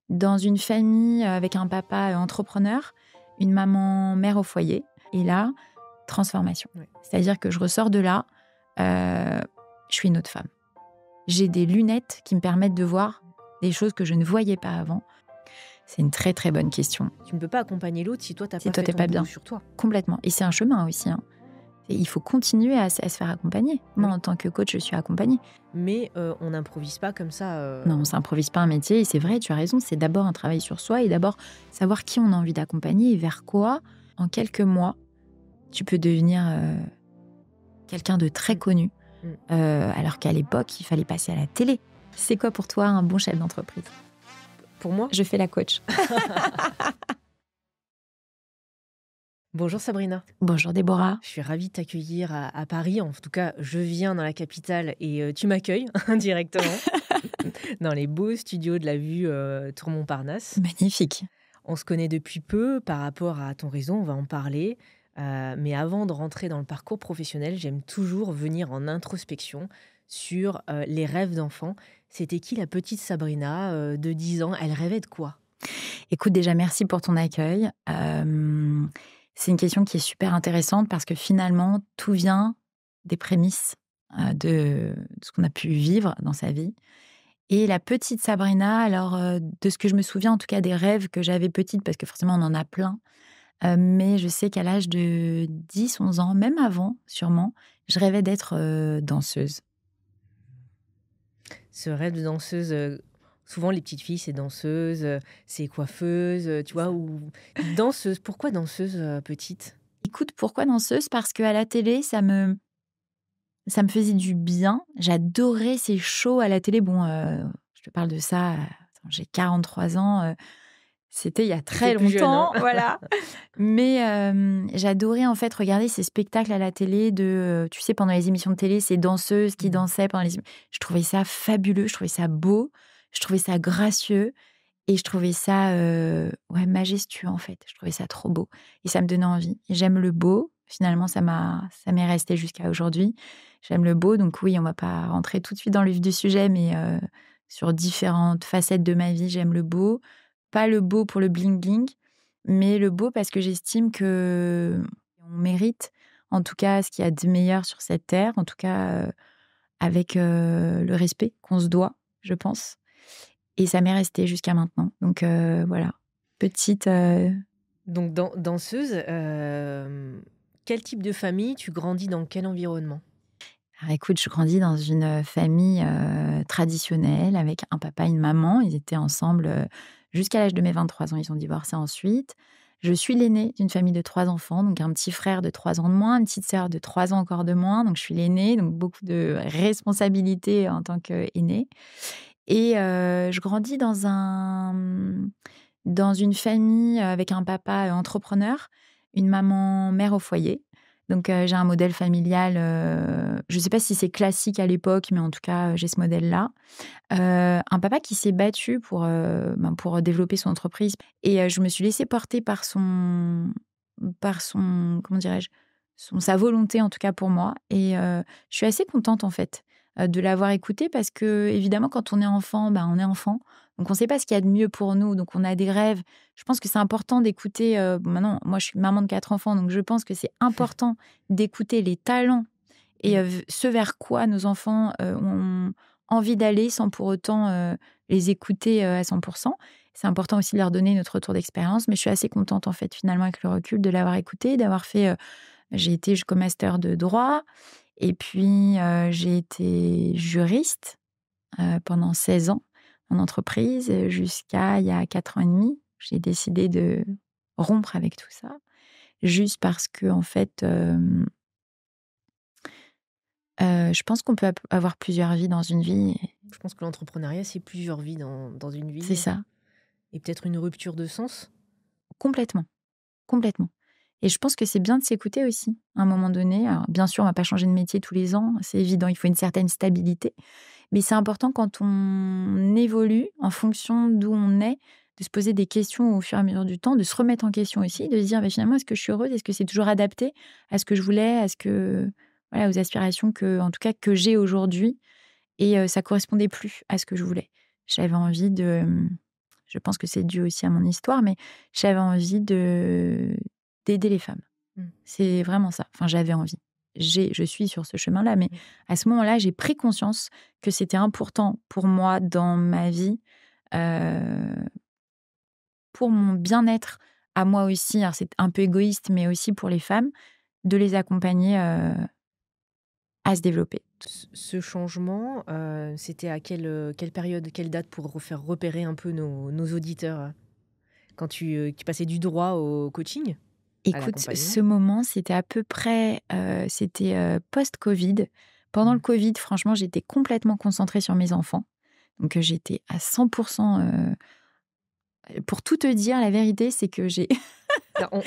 dans une famille avec un papa entrepreneur, une maman mère au foyer. Et là, transformation. Ouais. C'est-à-dire que je ressors de là, je suis une autre femme. J'ai des lunettes qui me permettent de voir des choses que je ne voyais pas avant. C'est une très très bonne question. Tu ne peux pas accompagner l'autre si toi, tu n'as Si pas toi, fait t'es ton pas boulot bien. sur toi. Complètement. Et c'est un chemin aussi. Et il faut continuer à se faire accompagner. Moi, Oui. en tant que coach, je suis accompagnée. Mais on n'improvise pas comme ça. Non, on ne s'improvise pas un métier. Et c'est vrai, tu as raison, c'est d'abord un travail sur soi et d'abord savoir qui on a envie d'accompagner et vers quoi, en quelques mois, tu peux devenir quelqu'un de très connu. Alors qu'à l'époque, il fallait passer à la télé. C'est quoi pour toi un bon chef d'entreprise ? Pour moi, Je fais la coach. bonjour Sabrina. Bonjour Déborah. Je suis ravie de t'accueillir à Paris. En tout cas, je viens dans la capitale et tu m'accueilles directement dans les beaux studios de la vue Tour Montparnasse. Magnifique. On se connaît depuis peu par rapport à ton réseau, on va en parler. Mais avant de rentrer dans le parcours professionnel, j'aime toujours venir en introspection sur les rêves d'enfant. C'était qui la petite Sabrina de 10 ans ? Elle rêvait de quoi ? Écoute, déjà, merci pour ton accueil. C'est une question qui est super intéressante parce que finalement, tout vient des prémices de ce qu'on a pu vivre dans sa vie. Et la petite Sabrina, alors, de ce que je me souviens, en tout cas des rêves que j'avais petite, parce que forcément, on en a plein, mais je sais qu'à l'âge de 10, 11 ans, même avant, sûrement, je rêvais d'être danseuse. Ce rêve de danseuse, souvent les petites filles, c'est danseuse, c'est coiffeuse, tu vois, ou danseuse. Pourquoi danseuse petite ? Écoute, pourquoi danseuse ? Parce qu'à la télé, ça me faisait du bien. J'adorais ces shows à la télé. Bon, je te parle de ça, attends, j'ai 43 ans, c'était il y a très T'es plus jeune, hein. longtemps, voilà. Mais j'adorais en fait regarder ces spectacles à la télé tu sais, pendant les émissions de télé, ces danseuses qui dansaient pendant je trouvais ça fabuleux, je trouvais ça beau, je trouvais ça gracieux et je trouvais ça, majestueux en fait. Je trouvais ça trop beau et ça me donnait envie. Et j'aime le beau, finalement ça m'est resté jusqu'à aujourd'hui. J'aime le beau, donc oui, on va pas rentrer tout de suite dans le vif du sujet, mais sur différentes facettes de ma vie, j'aime le beau. Pas le beau pour le bling-bling, mais le beau parce que j'estime qu'on mérite, en tout cas, ce qu'il y a de meilleur sur cette terre, en tout cas, avec le respect qu'on se doit, je pense. Et ça m'est resté jusqu'à maintenant. Donc voilà, petite... Donc danseuse, quel type de famille ? Tu grandis dans quel environnement ? Alors écoute, je grandis dans une famille traditionnelle avec un papa et une maman. Ils étaient ensemble jusqu'à l'âge de mes 23 ans. Ils ont divorcé ensuite. Je suis l'aînée d'une famille de 3 enfants, donc un petit frère de 3 ans de moins, une petite sœur de 3 ans encore de moins. Donc je suis l'aînée, donc beaucoup de responsabilités en tant qu'aînée. Et je grandis dans une famille avec un papa entrepreneur, une maman mère au foyer. Donc j'ai un modèle familial, je ne sais pas si c'est classique à l'époque, mais en tout cas, j'ai ce modèle-là. Un papa qui s'est battu pour développer son entreprise et je me suis laissée porter par son comment dirais-je? Sa volonté en tout cas pour moi et je suis assez contente en fait, de l'avoir écouté parce qu'évidemment quand on est enfant, on est enfant. Donc on ne sait pas ce qu'il y a de mieux pour nous, donc on a des rêves. Je pense que c'est important d'écouter, maintenant moi je suis maman de 4 enfants, donc je pense que c'est important d'écouter les talents et ce vers quoi nos enfants, ont envie d'aller sans pour autant, les écouter, à 100. C'est important aussi de leur donner notre retour d'expérience, mais je suis assez contente en fait finalement avec le recul de l'avoir écouté, d'avoir fait, j'ai été jusqu'au master de droit et puis, j'ai été juriste, pendant 16 ans en entreprise, jusqu'à il y a 4 ans et demi. J'ai décidé de rompre avec tout ça, juste parce qu'en fait, je pense qu'on peut avoir plusieurs vies dans une vie. Je pense que l'entrepreneuriat, c'est plusieurs vies dans une vie. C'est ça, Et peut-être une rupture de sens. complètement, complètement. Et je pense que c'est bien de s'écouter aussi, à un moment donné. Alors, bien sûr, on ne va pas changer de métier tous les ans, c'est évident, il faut une certaine stabilité. Mais c'est important quand on évolue en fonction d'où on est, de se poser des questions au fur et à mesure du temps, de se remettre en question aussi, de se dire, finalement, est-ce que je suis heureuse? Est-ce que c'est toujours adapté à ce que je voulais? Voilà, aux aspirations en tout cas, que j'ai aujourd'hui. Et ça correspondait plus à ce que je voulais. J'avais envie je pense que c'est dû aussi à mon histoire, mais j'avais envie d'aider les femmes. Mmh. C'est vraiment ça. Enfin, j'avais envie. Je suis sur ce chemin-là, mais à ce moment-là, j'ai pris conscience que c'était important pour moi dans ma vie, euh, pour mon bien-être à moi aussi. Alors, c'est un peu égoïste, mais aussi pour les femmes, de les accompagner à se développer. Ce changement, c'était à quelle période, quelle date pour faire repérer un peu nos auditeurs? Quand tu passais du droit au coaching? À Écoute, l'accompagnement? ce moment, c'était à peu près, c'était post-Covid. Pendant le Mmh. Covid, franchement, j'étais complètement concentrée sur mes enfants. Donc, j'étais à 100%. Pour tout te dire, la vérité, c'est que j'ai. Non, moi,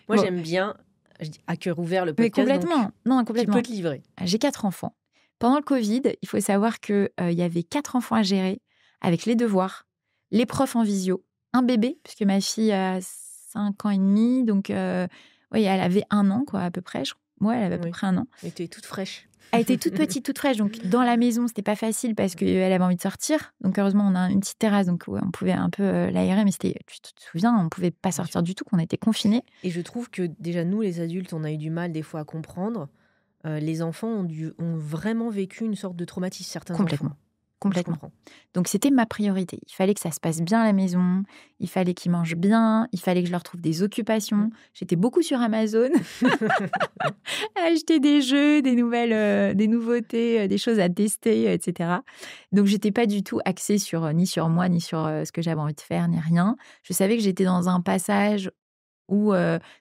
Bon, j'aime bien, je dis à cœur ouvert le mais podcast, donc complètement. Non, tu peux complètement. te livrer. J'ai 4 enfants. Pendant le Covid, il faut savoir qu'il y avait 4 enfants à gérer avec les devoirs, les profs en visio, un bébé, puisque ma fille a 5 ans et demi. Donc, oui, elle avait 1 an, quoi, à peu près. Ouais, elle avait à peu Oui, près 1 an. et tu es toute fraîche. Elle était toute petite, toute fraîche. Donc, dans la maison, c'était pas facile parce qu'elle avait envie de sortir. Donc, heureusement, on a une petite terrasse. Donc, ouais, on pouvait un peu l'aérer. Mais tu te souviens, on pouvait pas Bien sûr. sortir du tout, qu'on était confinés. Et je trouve que déjà, nous, les adultes, on a eu du mal des fois à comprendre. Les enfants ont vraiment vécu une sorte de traumatisme, certains Complètement. enfants. Donc, je Complètement. comprends. Donc, c'était ma priorité. Il fallait que ça se passe bien à la maison. Il fallait qu'ils mangent bien. Il fallait que je leur trouve des occupations. J'étais beaucoup sur Amazon à acheter des jeux, des nouveautés, des choses à tester, etc. Donc, j'étais pas du tout axée ni sur moi, ni sur ce que j'avais envie de faire, ni rien. Je savais que j'étais dans un passage où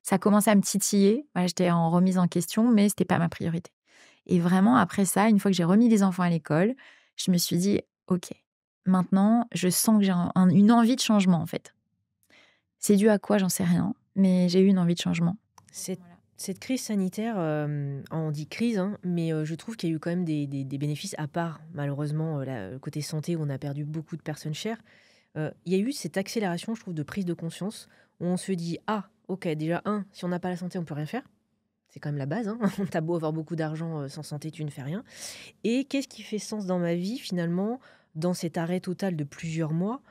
ça commençait à me titiller. Voilà, j'étais en remise en question, mais c'était pas ma priorité. Et vraiment, après ça, une fois que j'ai remis les enfants à l'école, je me suis dit, OK, maintenant, je sens que j'ai une envie de changement, en fait. C'est dû à quoi, j'en sais rien, mais j'ai eu une envie de changement. Cette, Voilà. cette crise sanitaire, on dit crise, hein, mais je trouve qu'il y a eu quand même des bénéfices, à part malheureusement le côté santé où on a perdu beaucoup de personnes chères. Il y a eu cette accélération, je trouve, de prise de conscience où on se dit, ah, ok, déjà, si on n'a pas la santé, on peut rien faire. C'est quand même la base. Hein. T'as beau avoir beaucoup d'argent, sans santé, tu ne fais rien. Et qu'est-ce qui fait sens dans ma vie, finalement, dans cet arrêt total de plusieurs mois,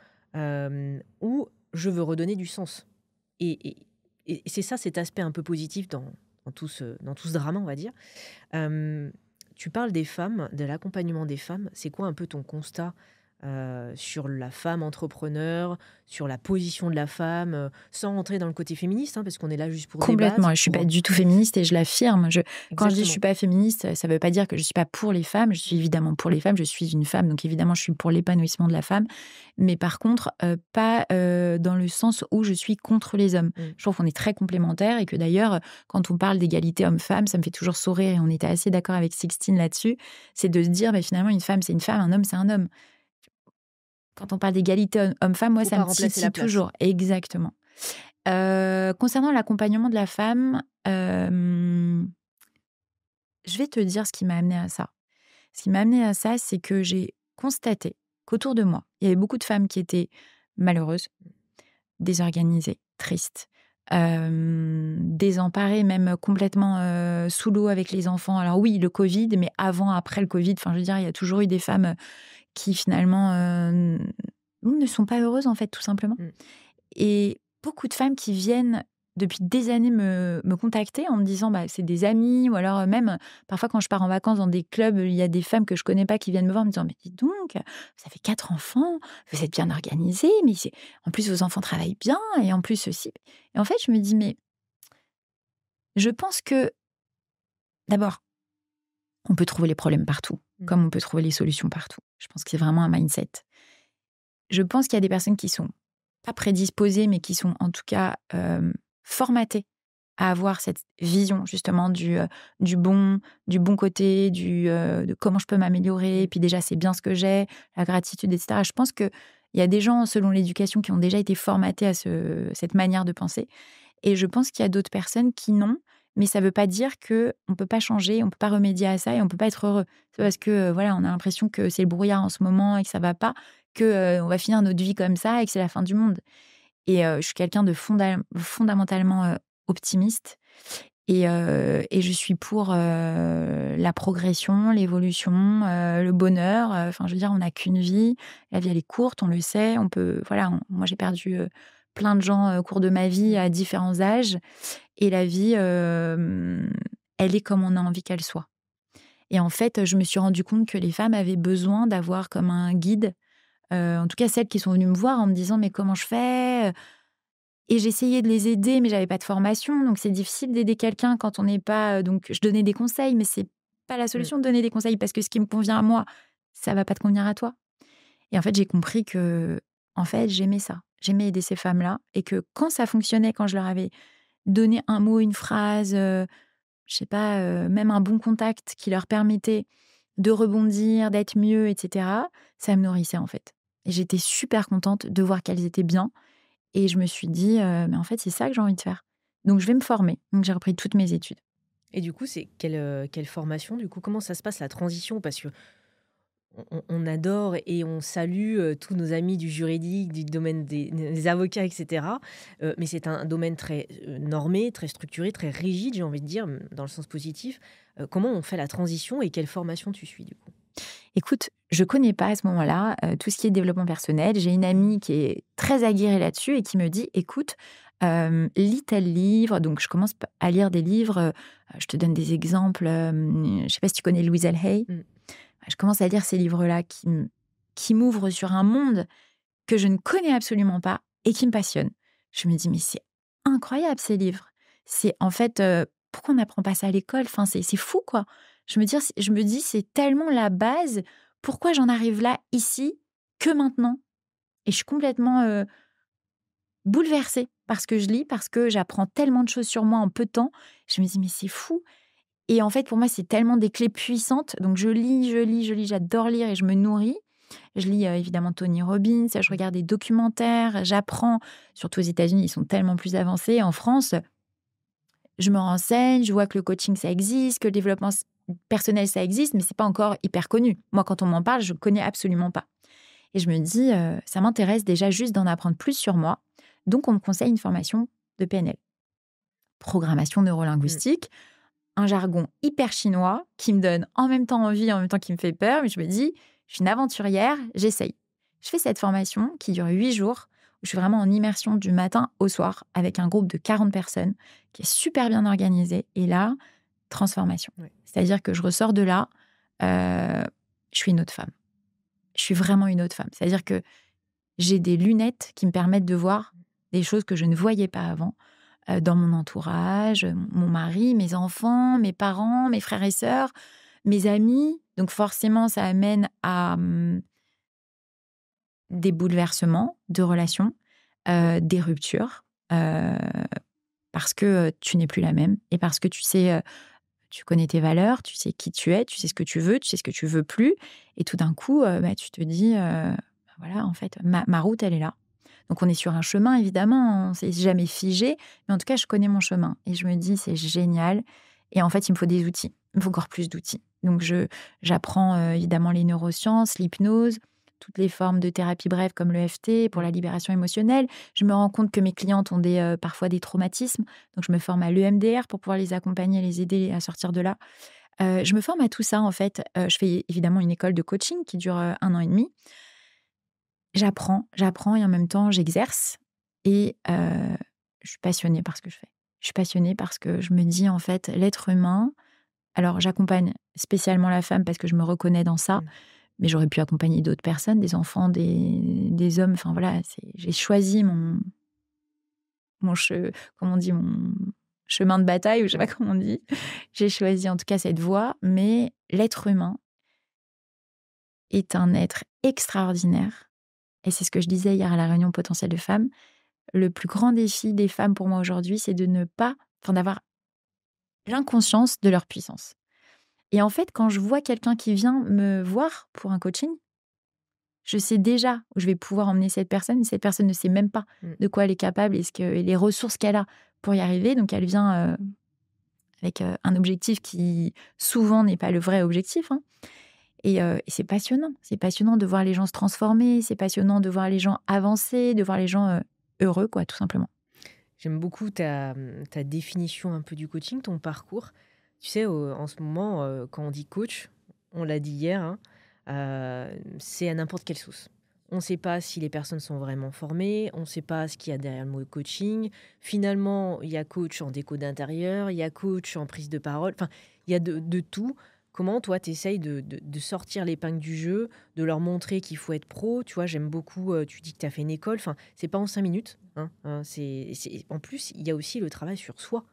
où je veux redonner du sens. Et c'est ça, cet aspect un peu positif dans tout ce drama, on va dire. Tu parles des femmes, de l'accompagnement des femmes. C'est quoi un peu ton constat sur la femme entrepreneur, sur la position de la femme, sans rentrer dans le côté féministe, hein, parce qu'on est là juste pour Complètement. débattre. Je suis pas du tout féministe et je l'affirme. Quand je dis je Exactement. suis pas féministe, ça veut pas dire que je suis pas pour les femmes. Je suis évidemment pour les femmes. Je suis une femme, donc évidemment je suis pour l'épanouissement de la femme. Mais par contre, pas dans le sens où je suis contre les hommes. Je trouve qu'on est très complémentaires et que d'ailleurs, quand on parle d'égalité homme-femme, ça me fait toujours sourire et on était assez d'accord avec Sixtine là-dessus. C'est de se dire, finalement, une femme c'est une femme, un homme c'est un homme. Quand on parle d'égalité homme-femme, moi, Faut ça pas me remplacer titille la place. toujours. Exactement. Concernant l'accompagnement de la femme, je vais te dire ce qui m'a amené à ça. Ce qui m'a amené à ça, c'est que j'ai constaté qu'autour de moi, il y avait beaucoup de femmes qui étaient malheureuses, désorganisées, tristes, désemparées, même complètement sous l'eau avec les enfants. Alors oui, le Covid, mais avant, après le Covid, enfin, je veux dire, il y a toujours eu des femmes qui finalement ne sont pas heureuses, en fait, tout simplement. Et beaucoup de femmes qui viennent depuis des années me contacter en me disant c'est des amis, ou alors même parfois quand je pars en vacances dans des clubs, il y a des femmes que je connais pas qui viennent me voir en me disant mais dis donc, vous avez 4 enfants, vous êtes bien organisés, mais en plus vos enfants travaillent bien et en plus ceci. Et en fait je me dis mais je pense que d'abord on peut trouver les problèmes partout, comme on peut trouver les solutions partout. Je pense que c'est vraiment un mindset. Je pense qu'il y a des personnes qui sont pas prédisposées, mais qui sont en tout cas formatées à avoir cette vision justement du bon côté, de comment je peux m'améliorer, et puis déjà c'est bien ce que j'ai, la gratitude, etc. Je pense qu'il y a des gens, selon l'éducation, qui ont déjà été formatés à cette manière de penser. Et je pense qu'il y a d'autres personnes qui n'ont, mais ça ne veut pas dire qu'on ne peut pas changer, on ne peut pas remédier à ça et on ne peut pas être heureux. C'est parce que voilà, on a l'impression que c'est le brouillard en ce moment et que ça ne va pas, qu'on va finir notre vie comme ça et que c'est la fin du monde. Et je suis quelqu'un de fondamentalement optimiste. Et je suis pour la progression, l'évolution, le bonheur. Enfin, je veux dire, on n'a qu'une vie. La vie, elle est courte, on le sait. On peut, voilà, moi, j'ai perdu plein de gens au cours de ma vie à différents âges. Et la vie, elle est comme on a envie qu'elle soit. Et en fait, je me suis rendu compte que les femmes avaient besoin d'avoir comme un guide. En tout cas, celles qui sont venues me voir en me disant: «Mais comment je fais?» Et j'essayais de les aider, mais j'avais pas de formation, donc c'est difficile d'aider quelqu'un quand on n'est pas, donc je donnais des conseils, mais c'est pas la Mmh. solution de donner des conseils parce que ce qui me convient à moi, ça va pas te convenir à toi. Et en fait, j'ai compris que, en fait, j'aimais ça. J'aimais aider ces femmes-là et que quand ça fonctionnait, quand je leur avais donné un mot, une phrase, je sais pas, même un bon contact qui leur permettait de rebondir, d'être mieux, et cetera, ça me nourrissait, en fait. Et j'étais super contente de voir qu'elles étaient bien et je me suis dit: «Mais en fait, c'est ça que j'ai envie de faire. Donc je vais me former». Donc j'ai repris toutes mes études. Et du coup, c'est quelle formation, du coup? Comment ça se passe la transition? Parce que on adore et on salue, tous nos amis du juridique, du domaine des avocats et cetera, mais c'est un domaine très, normé, très structuré, très rigide, j'ai envie de dire, dans le sens positif. Comment on fait la transition et quelle formation tu suis, du coup? Écoute, je connais pas à ce moment-là, tout ce qui est développement personnel. J'ai une amie qui est très aguerrie là-dessus et qui me dit: «Écoute, lis tel livre». Donc je commence p à lire des livres, je te donne des exemples, je sais pas si tu connais Louise Hay? Mmh. Je commence à lire ces livres-là qui m'ouvrent sur un monde que je ne connais absolument pas et qui me passionne. Je me dis: «Mais c'est incroyable ces livres». C'est en fait, pourquoi on n'apprend pas ça à l'école? Enfin, c'est fou, quoi. Je me dis: «C'est tellement la base, pourquoi j'en arrive là, ici, que maintenant?» Et je suis complètement, bouleversée par ce que je lis, parce que j'apprends tellement de choses sur moi en peu de temps. Je me dis: «Mais c'est fou». Et en fait, pour moi, c'est tellement des clés puissantes. Donc je lis, je lis, je lis, j'adore lire et je me nourris. Je lis, évidemment Tony Robbins, je regarde des documentaires, j'apprends. Surtout aux États-Unis, ils sont tellement plus avancés. En France, je me renseigne, je vois que le coaching, ça existe, que le développement personnel, ça existe, mais c'est pas encore hyper connu. Moi, quand on m'en parle, je connais absolument pas. Et je me dis, ça m'intéresse déjà juste d'en apprendre plus sur moi. Donc on me conseille une formation de PNL, programmation Mmh. neurolinguistique, un jargon hyper chinois qui me donne en même temps envie, en même temps qui me fait peur. Mais je me dis, je suis une aventurière, j'essaye. Je fais cette formation qui dure 8 jours, où je suis vraiment en immersion du matin au soir avec un groupe de 40 personnes qui est super bien organisé. Et là, transformation. Ouais. C'est-à-dire que je ressors de là, je suis une autre femme. Je suis vraiment une autre femme. C'est-à-dire que j'ai des lunettes qui me permettent de voir des choses que je ne voyais pas avant, dans mon entourage, mon mari, mes enfants, mes parents, mes frères et sœurs, mes amis. Donc forcément, ça amène à, des bouleversements de relations, des ruptures, parce que, tu n'es plus la même et parce que tu sais, tu connais tes valeurs, tu sais qui tu es, tu sais ce que tu veux, tu sais ce que tu veux plus. Et tout d'un coup, tu te dis, «Bah, voilà, en fait, ma route, elle est là». Donc on est sur un chemin, évidemment, on s'est jamais figé, mais en tout cas, je connais mon chemin et je me dis: «C'est génial». Et en fait, il me faut des outils. Il me faut encore plus d'outils. Donc j'apprends, évidemment les neurosciences, l'hypnose, toutes les formes de thérapie brève comme l'EFT pour Mmh. la libération émotionnelle. Je me rends compte que mes clientes ont parfois des traumatismes, donc je me forme à l'EMDR pour pouvoir les accompagner, les aider à sortir de là. Je me forme à tout ça, en fait. Je fais évidemment une école de coaching qui dure, 1 an et demi. J'apprends et en même temps j'exerce et je suis passionnée par ce que je fais. Je suis passionnée parce que je me dis, en fait, l'être humain, alors j'accompagne spécialement la femme parce que je me reconnais dans ça, Mmh. mais j'aurais pu accompagner d'autres personnes, des enfants, des hommes, enfin voilà, j'ai choisi mon che comment on dit? Mon chemin de bataille, ou je sais pas Ouais. comment on dit. J'ai choisi en tout cas cette voie, mais l'être humain est un être extraordinaire et c'est ce que je disais hier à la réunion potentielle de femmes. Le plus grand défi des femmes pour moi aujourd'hui, c'est de ne pas, enfin d'avoir l'inconscience de leur puissance. Et en fait, quand je vois quelqu'un qui vient me voir pour un coaching, je sais déjà où je vais pouvoir emmener cette personne, mais cette personne ne sait même pas Mmh. de quoi elle est capable et les ressources qu'elle a pour y arriver. Donc elle vient avec un objectif qui souvent n'est pas le vrai objectif, hein. Et c'est passionnant. C'est passionnant de voir les gens se transformer, c'est passionnant de voir les gens avancer, de voir les gens heureux, quoi, tout simplement. J'aime beaucoup ta définition un peu du coaching, ton parcours. Tu sais, en ce moment, quand on dit coach, on l'a dit hier, hein, c'est à n'importe quelle sauce. On ne sait pas si les personnes sont vraiment formées, on ne sait pas ce qu'il y a derrière le mot coaching. Finalement, il y a coach en déco d'intérieur, il y a coach en prise de parole, enfin, il y a de tout. Comment toi, tu essayes de sortir l'épingle du jeu, de leur montrer qu'il faut être pro? Tu vois, j'aime beaucoup, tu dis que tu as fait une école, enfin, c'est pas en 5 minutes, hein, en plus, il y a aussi le travail sur soi.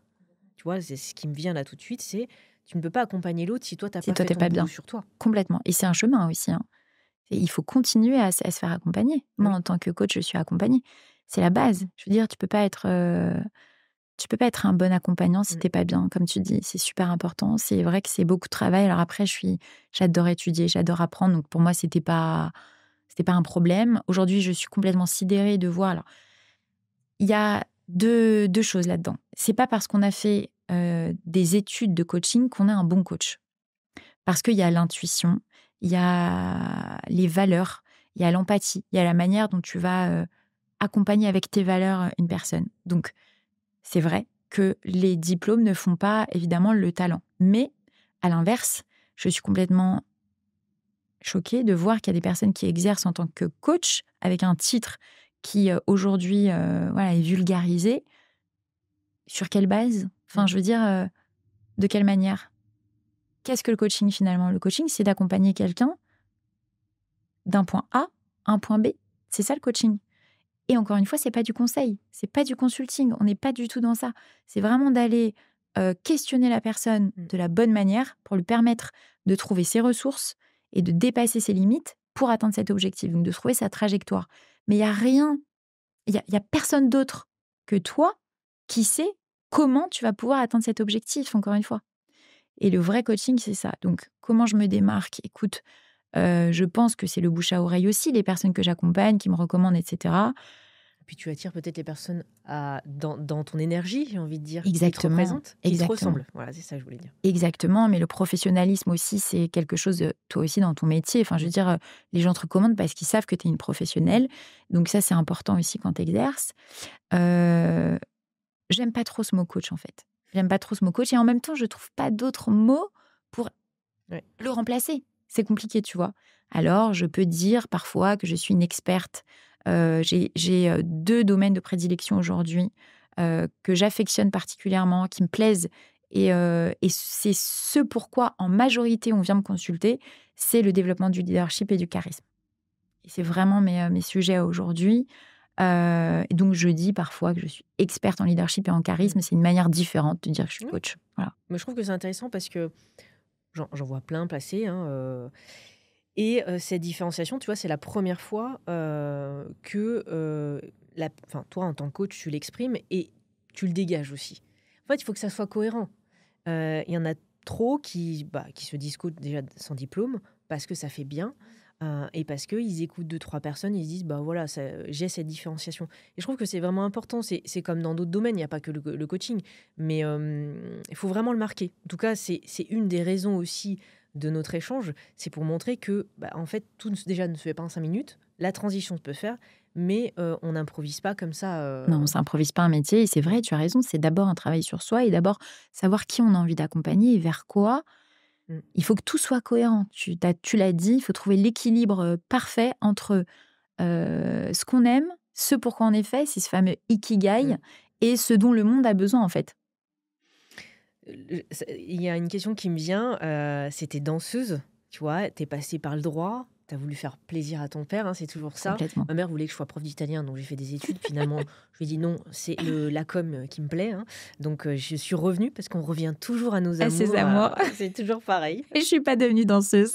Tu vois, c'est ce qui me vient là tout de suite, c'est tu ne peux pas accompagner l'autre si toi, tu as Si pas toi, fait t'es ton pas boulot bien, sur toi. complètement. Et c'est un chemin aussi, hein. Et il faut continuer à se faire accompagner. Moi, Oui. en tant que coach, je suis accompagnée. C'est la base. Je veux dire, tu peux pas être un bon accompagnant si Mmh. t'es pas bien, comme tu dis. C'est super important. C'est vrai que c'est beaucoup de travail. Alors après, j'adore étudier, j'adore apprendre. Donc pour moi, c'était pas un problème. Aujourd'hui, je suis complètement sidérée de voir. Alors, il y a deux choses là-dedans. C'est pas parce qu'on a fait des études de coaching qu'on est un bon coach. Parce qu'il y a l'intuition, il y a les valeurs, il y a l'empathie, il y a la manière dont tu vas accompagner avec tes valeurs une personne. Donc, c'est vrai que les diplômes ne font pas évidemment le talent. Mais, à l'inverse, je suis complètement choquée de voir qu'il y a des personnes qui exercent en tant que coach avec un titre qui aujourd'hui voilà, est vulgarisé. Sur quelle base? Enfin, Mmh. je veux dire, de quelle manière? Qu'est-ce que le coaching finalement? Le coaching, c'est d'accompagner quelqu'un d'un point A à un point B. C'est ça le coaching. Et encore une fois, c'est pas du conseil, c'est pas du consulting. On n'est pas du tout dans ça. C'est vraiment d'aller questionner la personne Mmh. de la bonne manière pour lui permettre de trouver ses ressources et de dépasser ses limites pour atteindre cet objectif. Donc de trouver sa trajectoire. Mais il y a rien, il y a personne d'autre que toi qui sait comment tu vas pouvoir atteindre cet objectif. Encore une fois. Et le vrai coaching, c'est ça. Donc comment je me démarque? Écoute. Je pense que c'est le bouche à oreille aussi, les personnes que j'accompagne, qui me recommandent, etc. Puis tu attires peut-être les personnes dans ton énergie, j'ai envie de dire, qui te Exactement, représentent, qui te exactement, ressemblent. Voilà, c'est ça que je voulais dire. exactement. Mais le professionnalisme aussi, c'est quelque chose, toi aussi, dans ton métier. Enfin, je veux Mmh. dire, les gens te recommandent parce qu'ils savent que tu es une professionnelle. Donc ça, c'est important aussi quand tu exerces. J'aime pas trop ce mot coach, en fait. J'aime pas trop ce mot coach. Et en même temps, je trouve pas d'autres mots pour Ouais. le remplacer. C'est compliqué, tu vois. Alors, je peux dire parfois que je suis une experte. J'ai 2 domaines de prédilection aujourd'hui que j'affectionne particulièrement, qui me plaisent. Et c'est ce pourquoi, en majorité, on vient me consulter, c'est le développement du leadership et du charisme. Et c'est vraiment mes sujets aujourd'hui. Et donc, je dis parfois que je suis experte en leadership et en Mmh. charisme. C'est une manière différente de dire que je suis Oui. coach. Voilà. Mais je trouve que c'est intéressant parce que j'en vois plein passer, hein, et cette différenciation, tu vois, c'est la première fois, que, enfin, toi, en tant que coach, tu l'exprimes et tu le dégages aussi. En fait, il faut que ça soit cohérent. Il y en a trop qui se disent coach déjà sans diplôme parce que ça fait bien, et parce qu'ils écoutent deux trois personnes, ils se disent: «Bah, voilà, ça j'ai cette différenciation» et je trouve que c'est vraiment important. C'est comme dans d'autres domaines, il y a pas que le coaching, mais il faut vraiment le marquer. En tout cas, c'est une des raisons aussi de notre échange, c'est pour montrer que, bah, en fait, tout déjà ne se fait pas en 5 minutes. La transition se peut faire, mais on n'improvise pas comme ça, Non, on s'improvise pas un métier et c'est non. vrai, tu as raison, c'est d'abord un travail sur soi et d'abord savoir qui on a envie d'accompagner et vers quoi. Mmh. Il faut que tout soit cohérent. Tu l'as dit, il faut trouver l'équilibre parfait entre ce qu'on aime, ce pourquoi on est fait, c'est ce fameux ikigai, Mmh. et ce dont le monde a besoin en fait. Il y a une question qui me vient, c'était danseuse, tu vois? Tu es passée par le droit, tu as voulu faire plaisir à ton père, hein, c'est toujours ça. Complètement. Ma mère voulait que je sois prof d'italien, donc j'ai fait des études. Finalement, je lui ai dit: «Non, c'est la com, qui me plaît», hein. Donc je suis revenue parce qu'on revient toujours à nos À ses amours, amours. c'est toujours pareil. Et je suis pas devenue danseuse.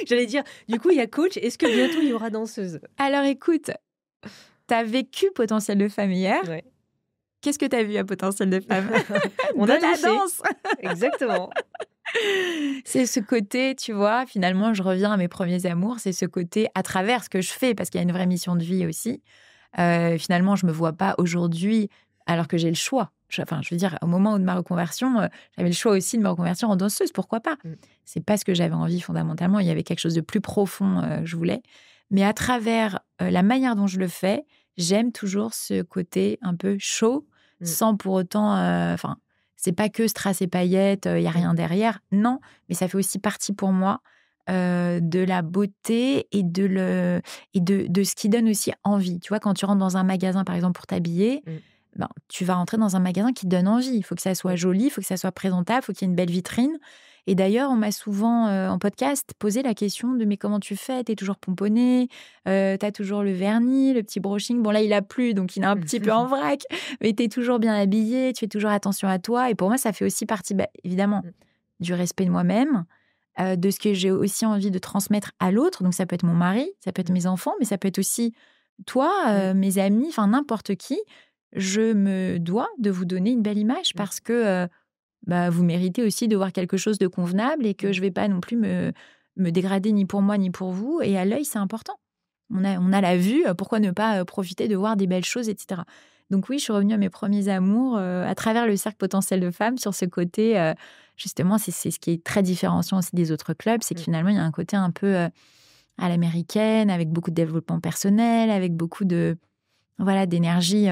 J'allais dire, du coup, il y a coach, est-ce que bientôt il y aura danseuse? Alors écoute, tu as vécu Potentiel de femme hier. Ouais. Qu'est-ce que tu as vu à Potentiel de femme? On De a la dansé. danse. Exactement. C'est ce côté, tu vois, finalement, je reviens à mes premiers amours, c'est ce côté à travers ce que je fais, parce qu'il y a une vraie mission de vie aussi. Finalement, je me vois pas aujourd'hui, alors que j'ai le choix. Enfin, je veux dire, au moment de ma reconversion, j'avais le choix aussi de me reconvertir en danseuse, pourquoi pas? Mmh. C'est pas ce que j'avais envie fondamentalement, il y avait quelque chose de plus profond, je voulais. Mais à travers la manière dont je le fais, j'aime toujours ce côté un peu chaud, sans pour autant... Enfin, c'est pas que strass et paillettes, il n'y a rien derrière. Non, mais ça fait aussi partie pour moi de la beauté et de ce qui donne aussi envie. Tu vois, quand tu rentres dans un magasin, par exemple, pour t'habiller, ben, tu vas rentrer dans un magasin qui te donne envie. Il faut que ça soit joli, il faut que ça soit présentable, il faut qu'il y ait une belle vitrine. Et d'ailleurs, on m'a souvent, en podcast, posé la question de mais comment tu fais? T'es toujours pomponné, t'as toujours le vernis, le petit brushing. Bon, là, il a plu, donc il est un petit peu en vrac, mais t'es toujours bien habillé, tu fais toujours attention à toi. Et pour moi, ça fait aussi partie, évidemment, du respect de moi-même, de ce que j'ai aussi envie de transmettre à l'autre. Donc, ça peut être mon mari, ça peut être mes enfants, mais ça peut être aussi toi, mes amis, enfin n'importe qui. Je me dois de vous donner une belle image parce que vous méritez aussi de voir quelque chose de convenable et que je ne vais pas non plus me dégrader ni pour moi ni pour vous. Et à l'œil, c'est important. On a la vue, pourquoi ne pas profiter de voir des belles choses, etc. Donc oui, je suis revenue à mes premiers amours à travers le cercle potentiel de femmes sur ce côté, justement, c'est ce qui est très différenciant aussi des autres clubs, c'est que finalement, il y a un côté un peu à l'américaine, avec beaucoup de développement personnel, avec beaucoup de, voilà, d'énergie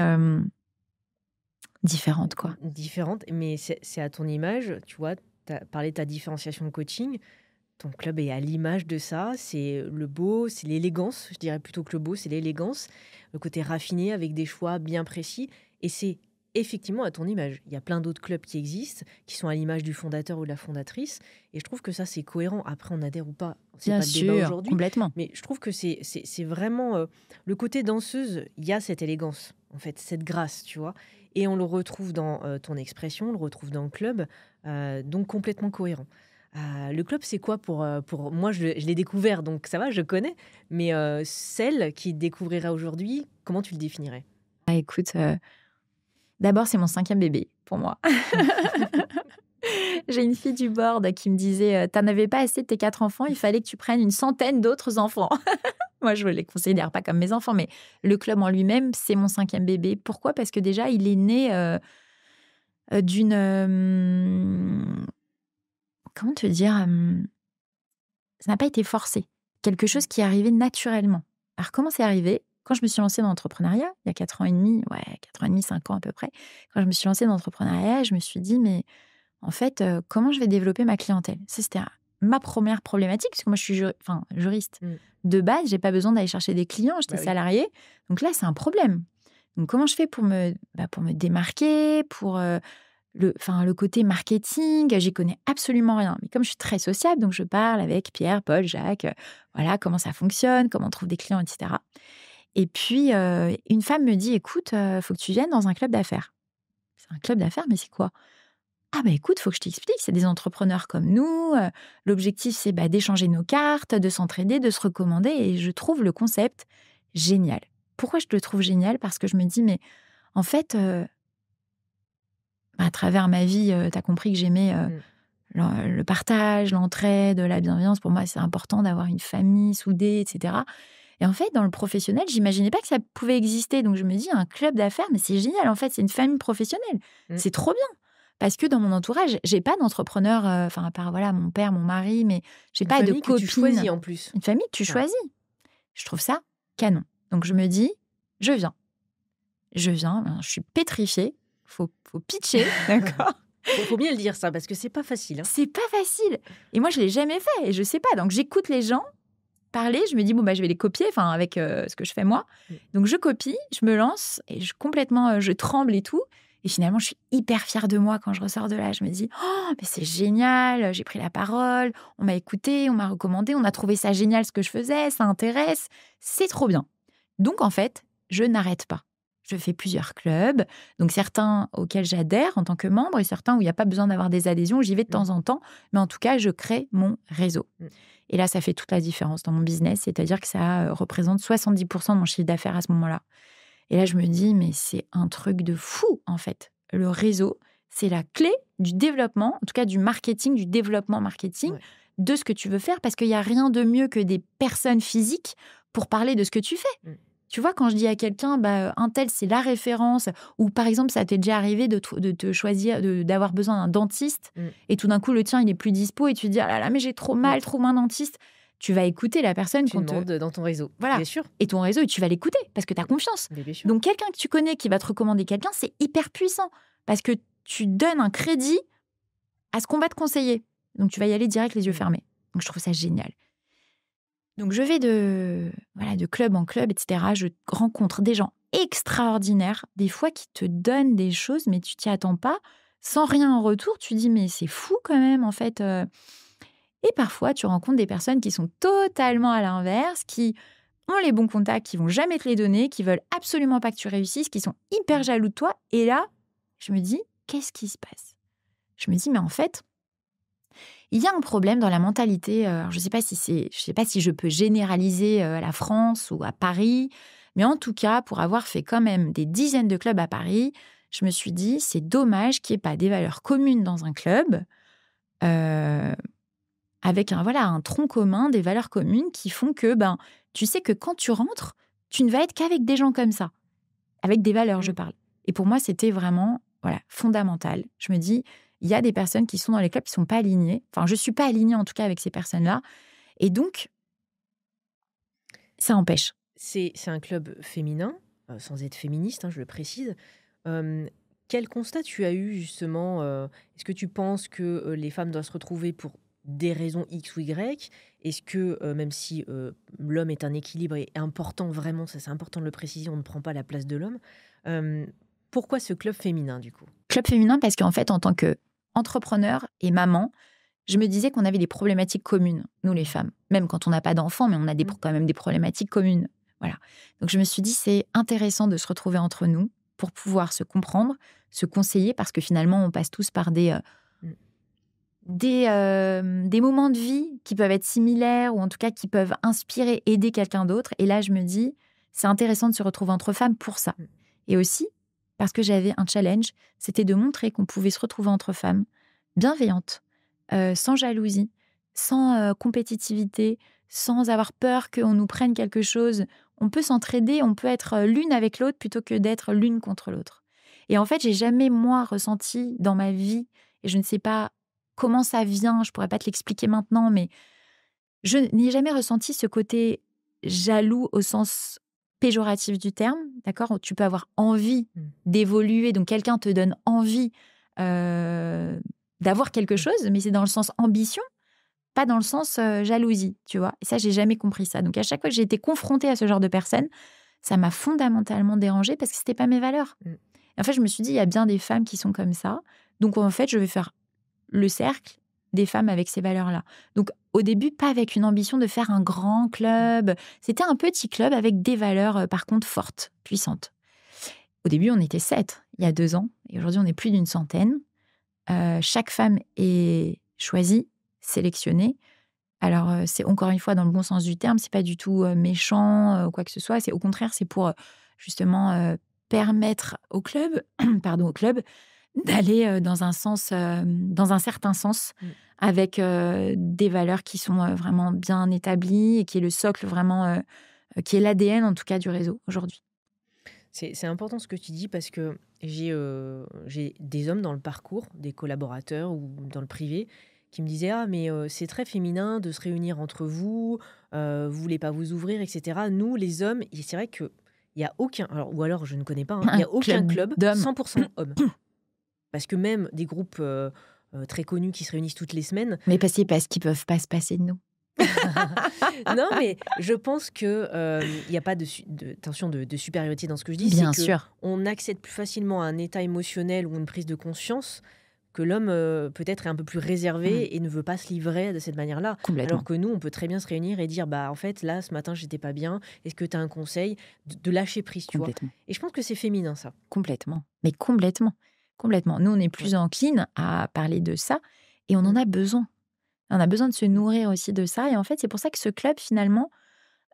différente, quoi. Différente, mais c'est à ton image, tu vois, tu as parlé de ta différenciation de coaching. Ton club est à l'image de ça. C'est le beau, c'est l'élégance. Je dirais plutôt que le beau, c'est l'élégance. Le côté raffiné avec des choix bien précis. Et c'est effectivement à ton image. Il y a plein d'autres clubs qui existent, qui sont à l'image du fondateur ou de la fondatrice. Et je trouve que ça, c'est cohérent. Après, on adhère ou pas. C'est Bien pas le débat sûr, aujourd'hui. complètement. Mais je trouve que c'est vraiment... le côté danseuse, il y a cette élégance, en fait, cette grâce, tu vois. Et on le retrouve dans ton expression, on le retrouve dans le club. Donc complètement cohérent. Le club, c'est quoi pour moi, je l'ai découvert, donc ça va, je connais. Mais celle qui découvrira aujourd'hui, comment tu le définirais? Écoute, d'abord, c'est mon 5e bébé pour moi. J'ai une fille du board qui me disait t'en avais pas assez de tes 4 enfants, il fallait que tu prennes une centaine d'autres enfants. Moi, je ne les considère pas comme mes enfants, mais le club en lui-même, c'est mon 5e bébé. Pourquoi? Parce que déjà, il est né d'une... comment te dire? Ça n'a pas été forcé. Quelque chose qui est arrivé naturellement. Alors, comment c'est arrivé? Quand je me suis lancée dans l'entrepreneuriat, il y a 4 ans et demi, 4 ans et demi, 5 ans à peu près, quand je me suis lancée dans l'entrepreneuriat, je me suis dit, mais en fait, comment je vais développer ma clientèle? Ça, c'était ma première problématique, parce que moi, je suis juriste. De base, j'ai pas besoin d'aller chercher des clients, j'étais salariée. Donc là, c'est un problème. Donc, comment je fais pour me démarquer, pour le côté marketing? J'y connais absolument rien. Mais comme je suis très sociable, donc je parle avec Pierre, Paul, Jacques, voilà, comment ça fonctionne, comment on trouve des clients, etc. Et puis, une femme me dit, écoute, faut que tu viennes dans un club d'affaires. C'est un club d'affaires, mais c'est quoi? Ah écoute, faut que je t'explique, c'est des entrepreneurs comme nous. L'objectif, c'est d'échanger nos cartes, de s'entraider, de se recommander. Et je trouve le concept génial. Pourquoi je le trouve génial? Parce que je me dis, mais en fait, à travers ma vie, tu as compris que j'aimais le partage, l'entraide, la bienveillance. Pour moi, c'est important d'avoir une famille soudée, etc. Et en fait, dans le professionnel, j'imaginais pas que ça pouvait exister. Donc je me dis, un club d'affaires, mais c'est génial. En fait, c'est une famille professionnelle. C'est trop bien. Parce que dans mon entourage, j'ai pas d'entrepreneur, à part voilà, mon père, mon mari, mais j'ai pas de copine. Une famille que tu choisis en plus. Une famille que tu choisis. Je trouve ça canon. Donc je me dis, je viens. Je suis pétrifiée. Faut pitcher, d'accord? Faut bien le dire ça, parce que c'est pas facile. Hein. C'est pas facile. Et moi, je l'ai jamais fait et je sais pas. Donc j'écoute les gens parler, je me dis, je vais les copier, avec ce que je fais moi. Donc je copie, je me lance et je tremble et tout. Et finalement, je suis hyper fière de moi quand je ressors de là. Je me dis, oh, mais c'est génial, j'ai pris la parole, on m'a écouté, on m'a recommandé, on a trouvé ça génial ce que je faisais, ça intéresse, c'est trop bien. Donc, en fait, je n'arrête pas. Je fais plusieurs clubs, donc certains auxquels j'adhère en tant que membre et certains où il n'y a pas besoin d'avoir des adhésions, j'y vais de temps en temps, mais en tout cas, je crée mon réseau. Et là, ça fait toute la différence dans mon business, c'est-à-dire que ça représente 70% de mon chiffre d'affaires à ce moment-là. Et là, je me dis, mais c'est un truc de fou, en fait. Le réseau, c'est la clé du développement, en tout cas du marketing, du développement marketing, de ce que tu veux faire, parce qu'il n'y a rien de mieux que des personnes physiques pour parler de ce que tu fais. Tu vois, quand je dis à quelqu'un, un tel, c'est la référence, ou par exemple, ça t'est déjà arrivé de te choisir, d'avoir besoin d'un dentiste, et tout d'un coup, le tien, il est plus dispo, et tu te dis, ah là là, mais j'ai trop mal, trop un dentiste. tu vas écouter la personne Tu demandes dans ton réseau. Voilà. Bien sûr. Et ton réseau, et tu vas l'écouter parce que tu as confiance. Mais bien sûr. Donc, quelqu'un que tu connais qui va te recommander quelqu'un, c'est hyper puissant parce que tu donnes un crédit à ce qu'on va te conseiller. Donc, tu vas y aller direct les yeux fermés. Donc, je trouve ça génial. Donc, je vais de club en club, etc. Je rencontre des gens extraordinaires, des fois qui te donnent des choses, mais tu t'y attends pas, sans rien en retour. Tu dis, mais c'est fou quand même, en fait. Et parfois, tu rencontres des personnes qui sont totalement à l'inverse, qui ont les bons contacts, qui vont jamais te les donner, qui veulent absolument pas que tu réussisses, qui sont hyper jaloux de toi. Et là, je me dis, qu'est-ce qui se passe? Je me dis, mais en fait, il y a un problème dans la mentalité. Alors, je sais pas si je peux généraliser à la France ou à Paris, mais en tout cas, pour avoir fait quand même des dizaines de clubs à Paris, je me suis dit, c'est dommage qu'il n'y ait pas des valeurs communes dans un club, avec un tronc commun, des valeurs communes qui font que, tu sais que quand tu rentres, tu ne vas être qu'avec des gens comme ça, avec des valeurs, je parle. Et pour moi, c'était vraiment fondamental. Je me dis, il y a des personnes qui sont dans les clubs qui ne sont pas alignées. Enfin, je ne suis pas alignée en tout cas avec ces personnes-là. Et donc, ça empêche. C'est un club féminin, sans être féministe, je le précise. Quel constat tu as eu justement Est-ce que tu penses que les femmes doivent se retrouver pour des raisons X ou Y? Est-ce que, même si l'homme est un équilibre et important, vraiment, ça c'est important de le préciser, on ne prend pas la place de l'homme. Pourquoi ce club féminin du coup? Club féminin parce qu'en fait, en tant qu'entrepreneur et maman, je me disais qu'on avait des problématiques communes, nous les femmes. Même quand on n'a pas d'enfants, mais on a quand même des problématiques communes. Voilà. Donc je me suis dit, c'est intéressant de se retrouver entre nous pour pouvoir se comprendre, se conseiller, parce que finalement, on passe tous par des moments de vie qui peuvent être similaires ou en tout cas qui peuvent inspirer, aider quelqu'un d'autre. Et là, je me dis, c'est intéressant de se retrouver entre femmes pour ça. Et aussi, parce que j'avais un challenge, c'était de montrer qu'on pouvait se retrouver entre femmes bienveillantes, sans jalousie, sans compétitivité, sans avoir peur qu'on nous prenne quelque chose. On peut s'entraider, on peut être l'une avec l'autre plutôt que d'être l'une contre l'autre. Et en fait, j'ai jamais, moi, ressenti dans ma vie, et je ne sais pas comment ça vient, je pourrais pas te l'expliquer maintenant, mais je n'ai jamais ressenti ce côté jaloux au sens péjoratif du terme, d'accord? Tu peux avoir envie d'évoluer, donc quelqu'un te donne envie d'avoir quelque chose, mais c'est dans le sens ambition, pas dans le sens jalousie, tu vois? Et ça, j'ai jamais compris ça. Donc à chaque fois que j'ai été confrontée à ce genre de personnes, ça m'a fondamentalement dérangée parce que c'était pas mes valeurs. Et en fait, je me suis dit, il y a bien des femmes qui sont comme ça, donc en fait, je vais faire le cercle des femmes avec ces valeurs-là. Donc, au début, pas avec une ambition de faire un grand club. C'était un petit club avec des valeurs, par contre, fortes, puissantes. Au début, on était 7, il y a 2 ans. Et aujourd'hui, on est plus d'une centaine. Chaque femme est choisie, sélectionnée. Alors, c'est encore une fois dans le bon sens du terme. C'est pas du tout méchant ou quoi que ce soit. C'est au contraire, c'est pour justement permettre au club, d'aller dans un certain sens, avec des valeurs qui sont vraiment bien établies et qui est le socle vraiment, qui est l'ADN en tout cas du réseau aujourd'hui. C'est important ce que tu dis parce que j'ai des hommes dans le parcours, des collaborateurs ou dans le privé, qui me disaient: «Ah mais c'est très féminin de se réunir entre vous, vous voulez pas vous ouvrir et cetera». Nous les hommes, et c'est vrai qu'il y a aucun, alors je ne connais pas, il y a aucun club d'hommes. 100% hommes. Parce que même des groupes très connus qui se réunissent toutes les semaines. Mais parce qu'ils peuvent pas se passer de nous. Non, mais je pense que il n'y a pas de supériorité dans ce que je dis. Bien c'est que sûr. on accède plus facilement à un état émotionnel ou une prise de conscience que l'homme peut-être est un peu plus réservé et ne veut pas se livrer de cette manière-là. Complètement. Alors que nous, on peut très bien se réunir et dire, en fait, là, ce matin, j'étais pas bien. Est-ce que tu as un conseil de lâcher prise, tu vois? Et je pense que c'est féminin, ça. Complètement. Mais complètement. Complètement. Nous, on est plus encline à parler de ça et on en a besoin. On a besoin de se nourrir aussi de ça. Et en fait, c'est pour ça que ce club, finalement,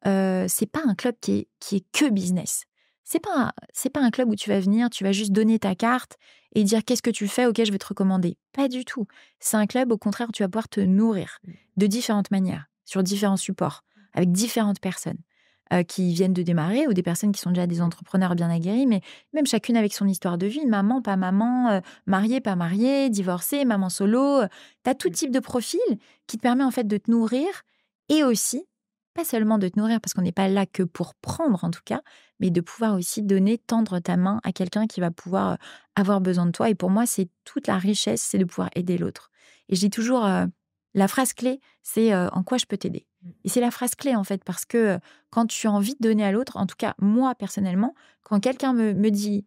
c'est pas un club qui est que business. C'est pas un club où tu vas venir, tu vas juste donner ta carte et dire qu'est-ce que tu fais, ok, je vais te recommander. Pas du tout. C'est un club, au contraire, où tu vas pouvoir te nourrir de différentes manières, sur différents supports, avec différentes personnes qui viennent de démarrer ou des personnes qui sont déjà des entrepreneurs bien aguerris, mais même chacune avec son histoire de vie, maman, pas maman, mariée, pas mariée, divorcée, maman solo. Tu as tout type de profil qui te permet en fait de te nourrir Et aussi, pas seulement de te nourrir, parce qu'on n'est pas là que pour prendre en tout cas, mais de pouvoir aussi donner, tendre ta main à quelqu'un qui va pouvoir avoir besoin de toi. Et pour moi, c'est toute la richesse, c'est de pouvoir aider l'autre. Et je dis toujours, la phrase clé, c'est en quoi je peux t'aider. Et c'est la phrase clé en fait, parce que quand tu as envie de donner à l'autre, en tout cas moi personnellement, quand quelqu'un me dit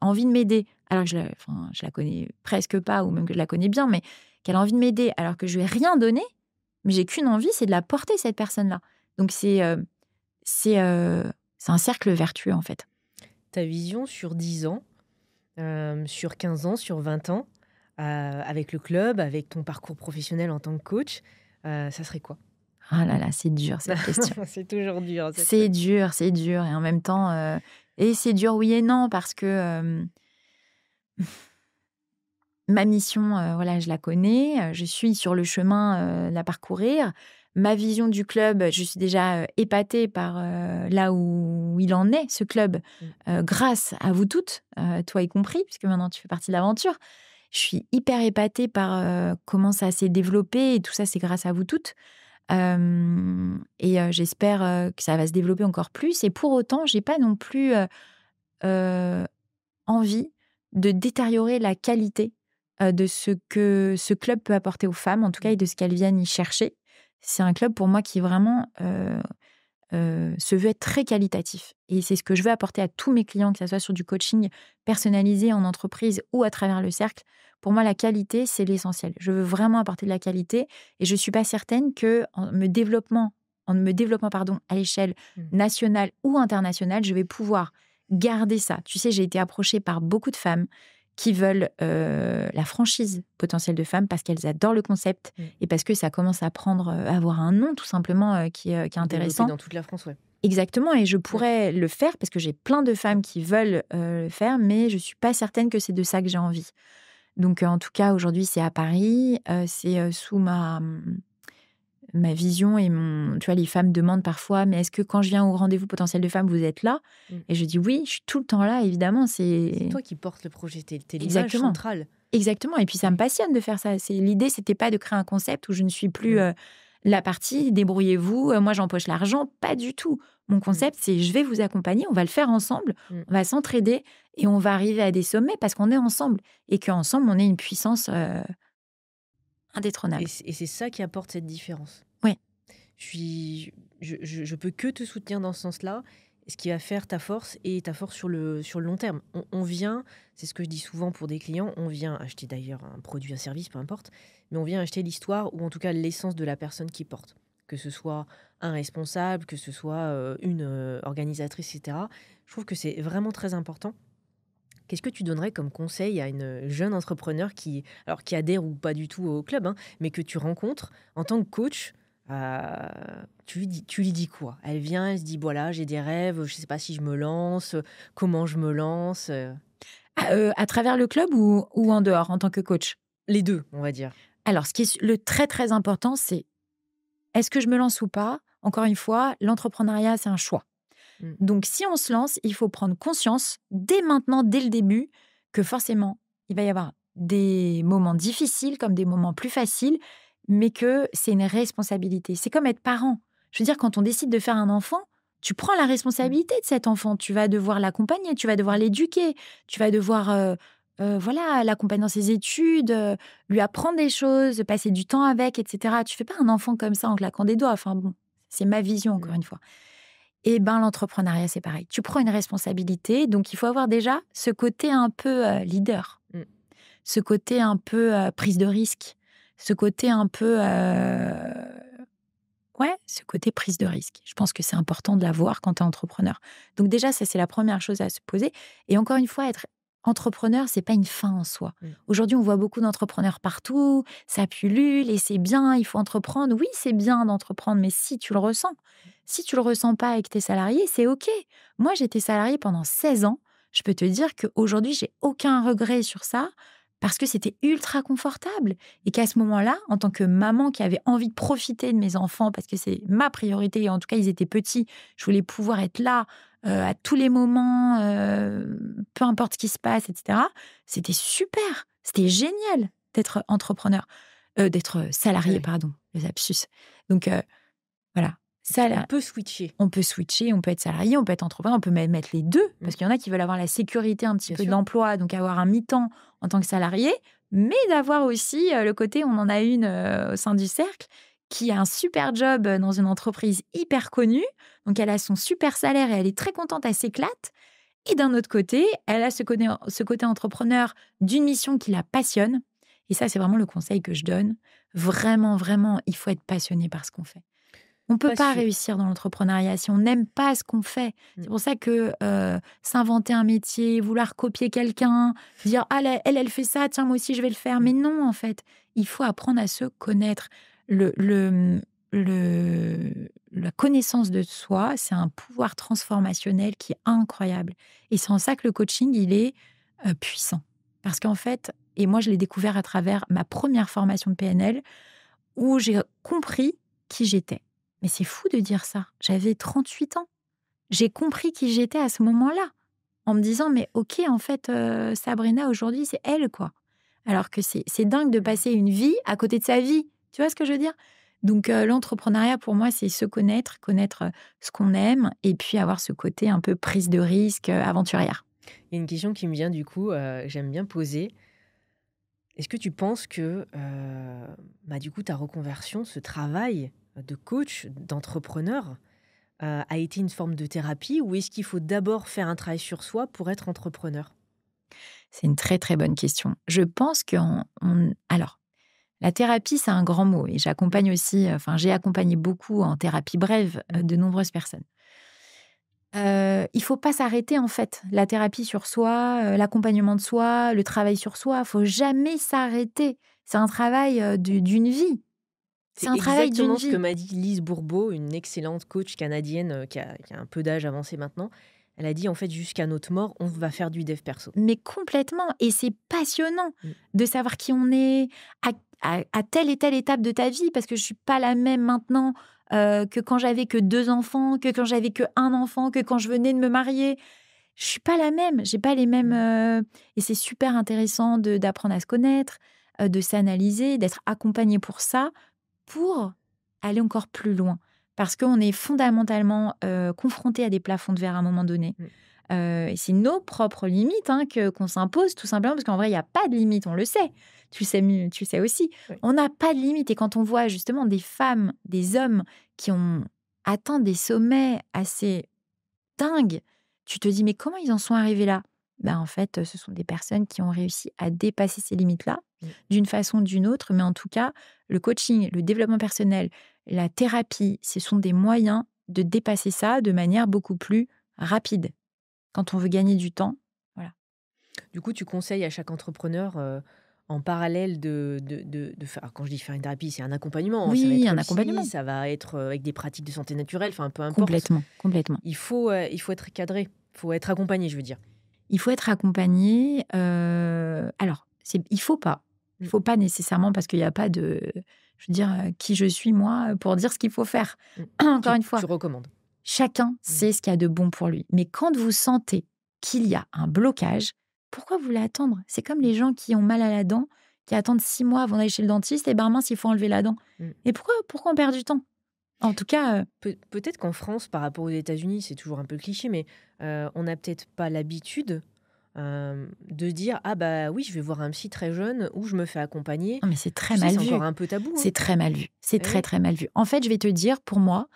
envie de m'aider, alors que je la connais presque pas, ou même que je la connais bien, mais qu'elle a envie de m'aider alors que je lui ai rien donné, mais j'ai qu'une envie, c'est de la porter, cette personne-là. Donc c'est un cercle vertueux en fait. Ta vision sur 10 ans, sur 15 ans, sur 20 ans, avec le club, avec ton parcours professionnel en tant que coach, ça serait quoi? Ah là là, c'est dur cette question. C'est toujours dur, cette C'est question. dur, c'est dur. Et en même temps, et c'est dur oui et non, parce que ma mission, voilà, je la connais, je suis sur le chemin, de la parcourir. Ma vision du club, je suis déjà, épatée par, là où il en est, ce club, Mmh. grâce à vous toutes, toi y compris, puisque maintenant tu fais partie de l'aventure. Je suis hyper épatée par, comment ça s'est développé, et tout ça, c'est grâce à vous toutes. Et j'espère, que ça va se développer encore plus, et pour autant, j'ai pas non plus, heu, envie de détériorer la qualité, de ce que ce club peut apporter aux femmes, en tout cas, et de ce qu'elles viennent y chercher. C'est un club pour moi qui vraiment, se veut être très qualitatif, et c'est ce que je veux apporter à tous mes clients, que ça soit sur du coaching personnalisé en entreprise ou à travers le cercle. Pour moi, la qualité, c'est l'essentiel. Je veux vraiment apporter de la qualité, et je suis pas certaine que en me développant pardon, à l'échelle Mmh. nationale ou internationale, je vais pouvoir garder ça. Tu sais, j'ai été approchée par beaucoup de femmes qui veulent la franchise potentielle de femmes parce qu'elles adorent le concept, Mmh. et parce que ça commence à prendre, à avoir un nom tout simplement, qui est Développé intéressant. dans toute la France, ouais. Exactement, et je Ouais. pourrais le faire parce que j'ai plein de femmes qui veulent, le faire, mais je suis pas certaine que c'est de ça que j'ai envie. Donc, en tout cas, aujourd'hui, c'est à Paris, c'est, sous ma vision et mon tu vois, les femmes demandent parfois: «Mais est-ce que quand je viens au rendez-vous potentiel de femmes, vous êtes là?» Mmh. Et je dis: «Oui, je suis tout le temps là, évidemment». C'est C'est toi qui portes le projet, tu l'image exactement. centrale. Exactement, et puis ça me passionne de faire ça. L'idée, c'était pas de créer un concept où je ne suis plus, Mmh. la partie «débrouillez-vous, moi j'empoche l'argent», pas du tout. Mon Mmh. concept, c'est: je vais vous accompagner, on va le faire ensemble, Mmh. on va s'entraider, et on va arriver à des sommets parce qu'on est ensemble, et qu'ensemble on est une puissance, Et indétrônable. c'est ça qui apporte cette différence. Oui, Je suis je peux que te soutenir dans ce sens-là. Ce qui va faire ta force, et ta force sur le long terme. On vient, c'est ce que je dis souvent pour des clients, on vient acheter d'ailleurs un produit, un service, peu importe, mais on vient acheter l'histoire, ou en tout cas l'essence de la personne qui porte. Que ce soit un responsable, que ce soit une organisatrice, etc. Je trouve que c'est vraiment très important. Qu'est-ce que tu donnerais comme conseil à une jeune entrepreneur qui adhère ou pas du tout au club, hein, mais que tu rencontres en tant que coach? Tu lui dis quoi? Elle vient, elle se dit: «Voilà, j'ai des rêves, je ne sais pas si je me lance, comment je me lance?» à travers le club ou en dehors en tant que coach? Les 2, on va dire. Alors, ce qui est le très, très important, c'est: est-ce que je me lance ou pas? Encore une fois, l'entrepreneuriat, c'est un choix. Mmh. Donc, si on se lance, il faut prendre conscience dès maintenant, dès le début, que forcément, il va y avoir des moments difficiles comme des moments plus faciles, mais que c'est une responsabilité. C'est comme être parent. Je veux dire, quand on décide de faire un enfant, tu prends la Mmh. responsabilité de cet enfant. Tu vas devoir l'accompagner, tu vas devoir l'éduquer, tu vas devoir voilà, l'accompagner dans ses études, lui apprendre des choses, passer du temps avec, etc. Tu fais pas un enfant comme ça en claquant des doigts. Enfin bon, c'est ma vision, encore Mmh. une fois. Et ben, l'entrepreneuriat, c'est pareil. Tu prends une responsabilité, donc il faut avoir déjà ce côté un peu, leader, Mmh. ce côté un peu, prise de risque, ce côté un peu, ouais, ce côté prise de risque. Je pense que c'est important de l'avoir quand tu es entrepreneur. Donc déjà, ça, c'est la première chose à se poser, et encore une fois, être entrepreneur, c'est pas une fin en soi. Mmh. Aujourd'hui, on voit beaucoup d'entrepreneurs partout, ça pullule et c'est bien, il faut entreprendre. Oui, c'est bien d'entreprendre, mais si tu le ressens. Si tu le ressens pas et que tu es salarié, c'est OK. Moi, j'étais salariée pendant 16 ans. Je peux te dire qu'aujourd'hui, j'ai aucun regret sur ça parce que c'était ultra confortable, et qu'à ce moment-là, en tant que maman qui avait envie de profiter de mes enfants, parce que c'est ma priorité, et en tout cas, ils étaient petits, je voulais pouvoir être là à tous les moments, peu importe ce qui se passe, etc. C'était super, c'était génial d'être entrepreneur, d'être salarié, Ouais. pardon, le lapsus. Donc, Voilà. Ça, On là, peut switcher. on peut switcher, on peut être salarié, on peut être entrepreneur, on peut même mettre les deux. Parce qu'il y en a qui veulent avoir la sécurité un petit Bien peu de sûr. l'emploi, donc avoir un mi-temps en tant que salarié, mais d'avoir aussi le côté, on en a une au sein du cercle, qui a un super job dans une entreprise hyper connue. Donc, elle a son super salaire et elle est très contente, elle s'éclate. Et d'un autre côté, elle a ce côté entrepreneur d'une mission qui la passionne. Et ça, c'est vraiment le conseil que je donne. Vraiment, vraiment, il faut être passionné par ce qu'on fait. On ne peut pas Passion. réussir dans l'entrepreneuriat si on n'aime pas ce qu'on fait. Mm. C'est pour ça que s'inventer un métier, vouloir copier quelqu'un, dire « Ah, elle fait ça, tiens, moi aussi, je vais le faire ». Mais non, en fait, il faut apprendre à se connaître. La connaissance de soi, c'est un pouvoir transformationnel qui est incroyable. Et c'est en ça que le coaching, il est puissant. Parce qu'en fait, et moi, je l'ai découvert à travers ma première formation de PNL, où j'ai compris qui j'étais. Mais c'est fou de dire ça. J'avais 38 ans. J'ai compris qui j'étais à ce moment-là. En me disant, mais ok, en fait, Sabrina, aujourd'hui, c'est elle, quoi. Alors que c'est dingue de passer une vie à côté de sa vie. Tu vois ce que je veux dire? Donc, l'entrepreneuriat, pour moi, c'est se connaître, connaître ce qu'on aime, et puis avoir ce côté un peu prise de risque, aventurière. Il y a une question qui me vient du coup, j'aime bien poser. Est-ce que tu penses que, du coup, ta reconversion, ce travail de coach, d'entrepreneur, a été une forme de thérapie ou est-ce qu'il faut d'abord faire un travail sur soi pour être entrepreneur? C'est une très, très bonne question. Je pense alors, la thérapie, c'est un grand mot et j'accompagne aussi, j'ai accompagné beaucoup en thérapie brève de nombreuses personnes. Il faut pas s'arrêter en fait. La thérapie sur soi, l'accompagnement de soi, le travail sur soi, faut jamais s'arrêter. C'est un travail d'une vie. C'est C'est un travail d'une exactement ce que vie. m'a dit Lise Bourbeau, une excellente coach canadienne, qui a un peu d'âge avancé maintenant. Elle a dit: «En fait, jusqu'à notre mort, on va faire du dev perso». Mais complètement. Et c'est passionnant Mmh. de savoir qui on est à telle et telle étape de ta vie, parce que je suis pas la même maintenant que quand j'avais que 2 enfants, que quand j'avais que 1 enfant, que quand je venais de me marier. Je suis pas la même. J'ai pas les mêmes. Et c'est super intéressant d'apprendre à se connaître, de s'analyser, d'être accompagné pour ça, pour aller encore plus loin. Parce qu'on est fondamentalement confronté à des plafonds de verre à un moment donné. Mmh. Et c'est nos propres limites qu'on s'impose, tout simplement, parce qu'en vrai, il n'y a pas de limite, on le sait. Tu sais mieux, tu sais aussi. Oui. On n'a pas de limite. Et quand on voit justement des femmes, des hommes qui ont atteint des sommets assez dingues, tu te dis, mais comment ils en sont arrivés là? Ben, en fait, ce sont des personnes qui ont réussi à dépasser ces limites-là, Mmh. d'une façon ou d'une autre. Mais en tout cas, le coaching, le développement personnel, la thérapie, ce sont des moyens de dépasser ça de manière beaucoup plus rapide. Quand on veut gagner du temps, voilà. Du coup, tu conseilles à chaque entrepreneur, en parallèle de faire, alors quand je dis faire une thérapie, c'est un accompagnement, hein, ça va Oui, être un le psy, accompagnement. ça va être, avec des pratiques de santé naturelle, enfin peu importe. Complètement, complètement. Il faut être cadré, il faut être accompagné, je veux dire. Il faut être accompagné. Alors, il faut pas. Il Mmh. faut pas nécessairement parce qu'il n'y a pas de, je veux dire, qui je suis moi pour dire ce qu'il faut faire. Mmh. Encore Tu une fois, tu recommandes. chacun sait ce qu'il y a de bon pour lui. Mais quand vous sentez qu'il y a un blocage, pourquoi vous voulez attendre? C'est comme les gens qui ont mal à la dent, qui attendent 6 mois avant d'aller chez le dentiste, et ben mince, il faut enlever la dent. Mmh. Et pourquoi on perd du temps? En tout cas, Peut-être qu'en France, par rapport aux États-Unis, c'est toujours un peu cliché, mais on n'a peut-être pas l'habitude, de dire: «Ah bah oui, je vais voir un psy très jeune ou je me fais accompagner». non, mais c'est très Tu sais, mal c'est vu. encore un peu tabou, hein. C'est très mal vu. C'est Eh très, oui. très mal vu. En fait, je vais te dire, pour moi,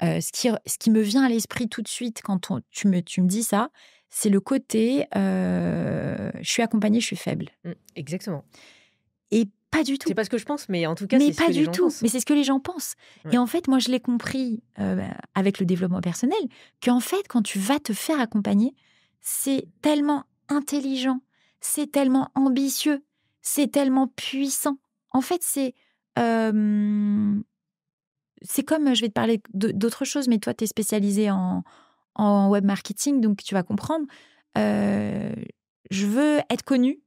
ce qui me vient à l'esprit tout de suite quand tu me dis ça, c'est le côté je suis accompagnée, je suis faible. Exactement. Et pas du tout. C'est pas ce que je pense, mais en tout cas, Mais c'est ce pas que les du gens tout. pensent. Mais c'est ce que les gens pensent. Ouais. Et en fait, moi, je l'ai compris avec le développement personnel, qu'en fait, quand tu vas te faire accompagner, c'est tellement intelligent, c'est tellement ambitieux, c'est tellement puissant. En fait, c'est comme, je vais te parler d'autre chose, mais toi, tu es spécialisé en web marketing, donc tu vas comprendre. Euh, je veux être connue.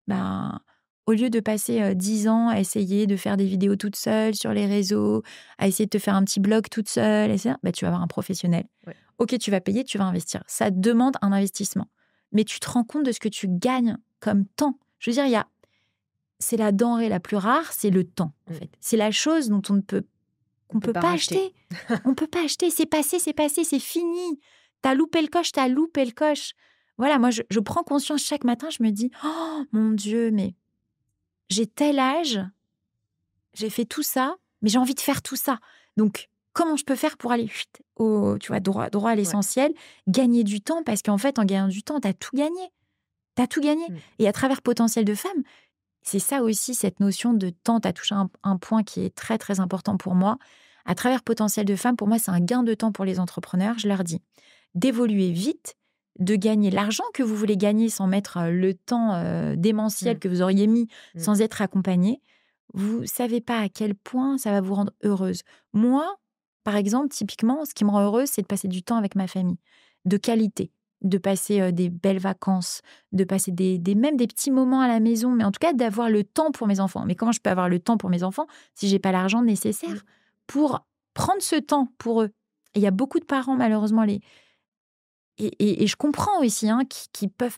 Ben, au lieu de passer 10 ans à essayer de faire des vidéos toute seule sur les réseaux, à essayer de te faire un petit blog toute seule, tu vas avoir un professionnel. Ouais. Ok, tu vas payer, tu vas investir. Ça demande un investissement. Mais tu te rends compte de ce que tu gagnes comme temps. Je veux dire, c'est la denrée la plus rare, c'est le temps, en fait. C'est la chose dont on ne peut qu'on On peut peut pas pas racheter. acheter. On peut pas acheter. C'est passé, c'est fini. T'as loupé le coche, t'as loupé le coche. Voilà, moi, je prends conscience chaque matin, je me dis, oh mon Dieu, mais j'ai tel âge, j'ai fait tout ça, mais j'ai envie de faire tout ça. Donc, comment je peux faire pour aller tu vois, droit à Ouais. l'essentiel, gagner du temps, parce qu'en fait, en gagnant du temps, t'as tout gagné. T'as tout gagné. Mmh. Et à travers Potentiel de femme, c'est ça aussi, cette notion de temps. Tu as touché un point qui est très, très important pour moi. À travers Potentiel de femme, pour moi, c'est un gain de temps pour les entrepreneurs. Je leur dis d'évoluer vite, de gagner l'argent que vous voulez gagner sans mettre le temps démentiel Mmh. que vous auriez mis Mmh. sans être accompagné. Vous ne savez pas à quel point ça va vous rendre heureuse. Moi, par exemple, typiquement, ce qui me rend heureuse, c'est de passer du temps avec ma famille, de qualité, de passer des belles vacances, de passer même des petits moments à la maison, mais en tout cas d'avoir le temps pour mes enfants. Mais comment je peux avoir le temps pour mes enfants si j'ai pas l'argent Mmh. nécessaire pour prendre ce temps pour eux? Et il y a beaucoup de parents, malheureusement, et je comprends aussi, hein, qui peuvent,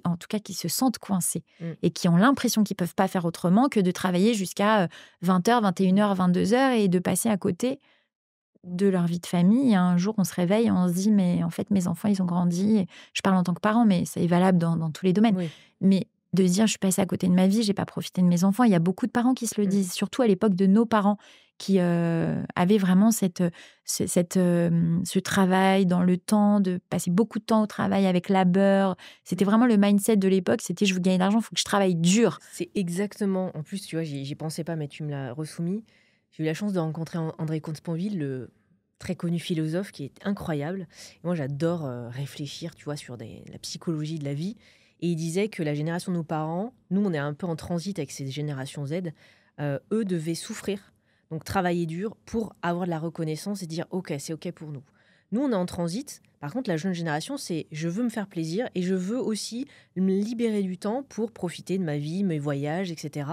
en tout cas, qui se sentent coincés Mmh. et qui ont l'impression qu'ils peuvent pas faire autrement que de travailler jusqu'à 20h, 21h, 22h et de passer à côté de leur vie de famille. Et un jour, on se réveille et on se dit, mais en fait, mes enfants, ils ont grandi. Et je parle en tant que parent, mais c'est valable dans tous les domaines. Oui. Mais de se dire, je suis passée à côté de ma vie, j'ai pas profité de mes enfants. Il y a beaucoup de parents qui se le Mmh. disent, surtout à l'époque de nos parents, qui avaient vraiment ce travail dans le temps, de passer beaucoup de temps au travail avec labeur. C'était vraiment le mindset de l'époque, c'était je veux gagner de l'argent, il faut que je travaille dur. C'est exactement en plus, tu vois, j'y pensais pas, mais tu me l'as resoumis. J'ai eu la chance de rencontrer André Comte-Sponville, le très connu philosophe qui est incroyable. Et moi, j'adore réfléchir, tu vois, sur la psychologie de la vie. Et il disait que la génération de nos parents, nous, on est un peu en transit avec ces générations Z, eux devaient souffrir, donc travailler dur pour avoir de la reconnaissance et dire, OK, c'est OK pour nous. Nous, on est en transit. Par contre, la jeune génération, c'est je veux me faire plaisir et je veux aussi me libérer du temps pour profiter de ma vie, mes voyages, etc.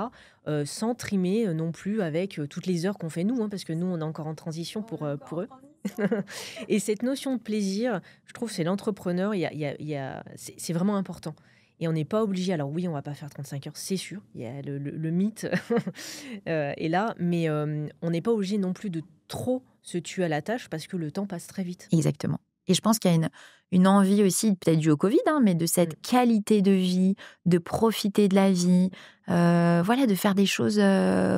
Sans trimer non plus avec toutes les heures qu'on fait nous, hein, parce que nous, on est encore en transition pour eux. Et cette notion de plaisir, je trouve, c'est l'entrepreneur, c'est vraiment important. Et on n'est pas obligé, alors oui, on va pas faire 35 heures, c'est sûr, il y a le mythe est là, mais on n'est pas obligé non plus de trop se tuer à la tâche parce que le temps passe très vite. Exactement. Et je pense qu'il y a une envie aussi, peut-être due au Covid, hein, mais de cette qualité de vie, de profiter de la vie, voilà, de faire des choses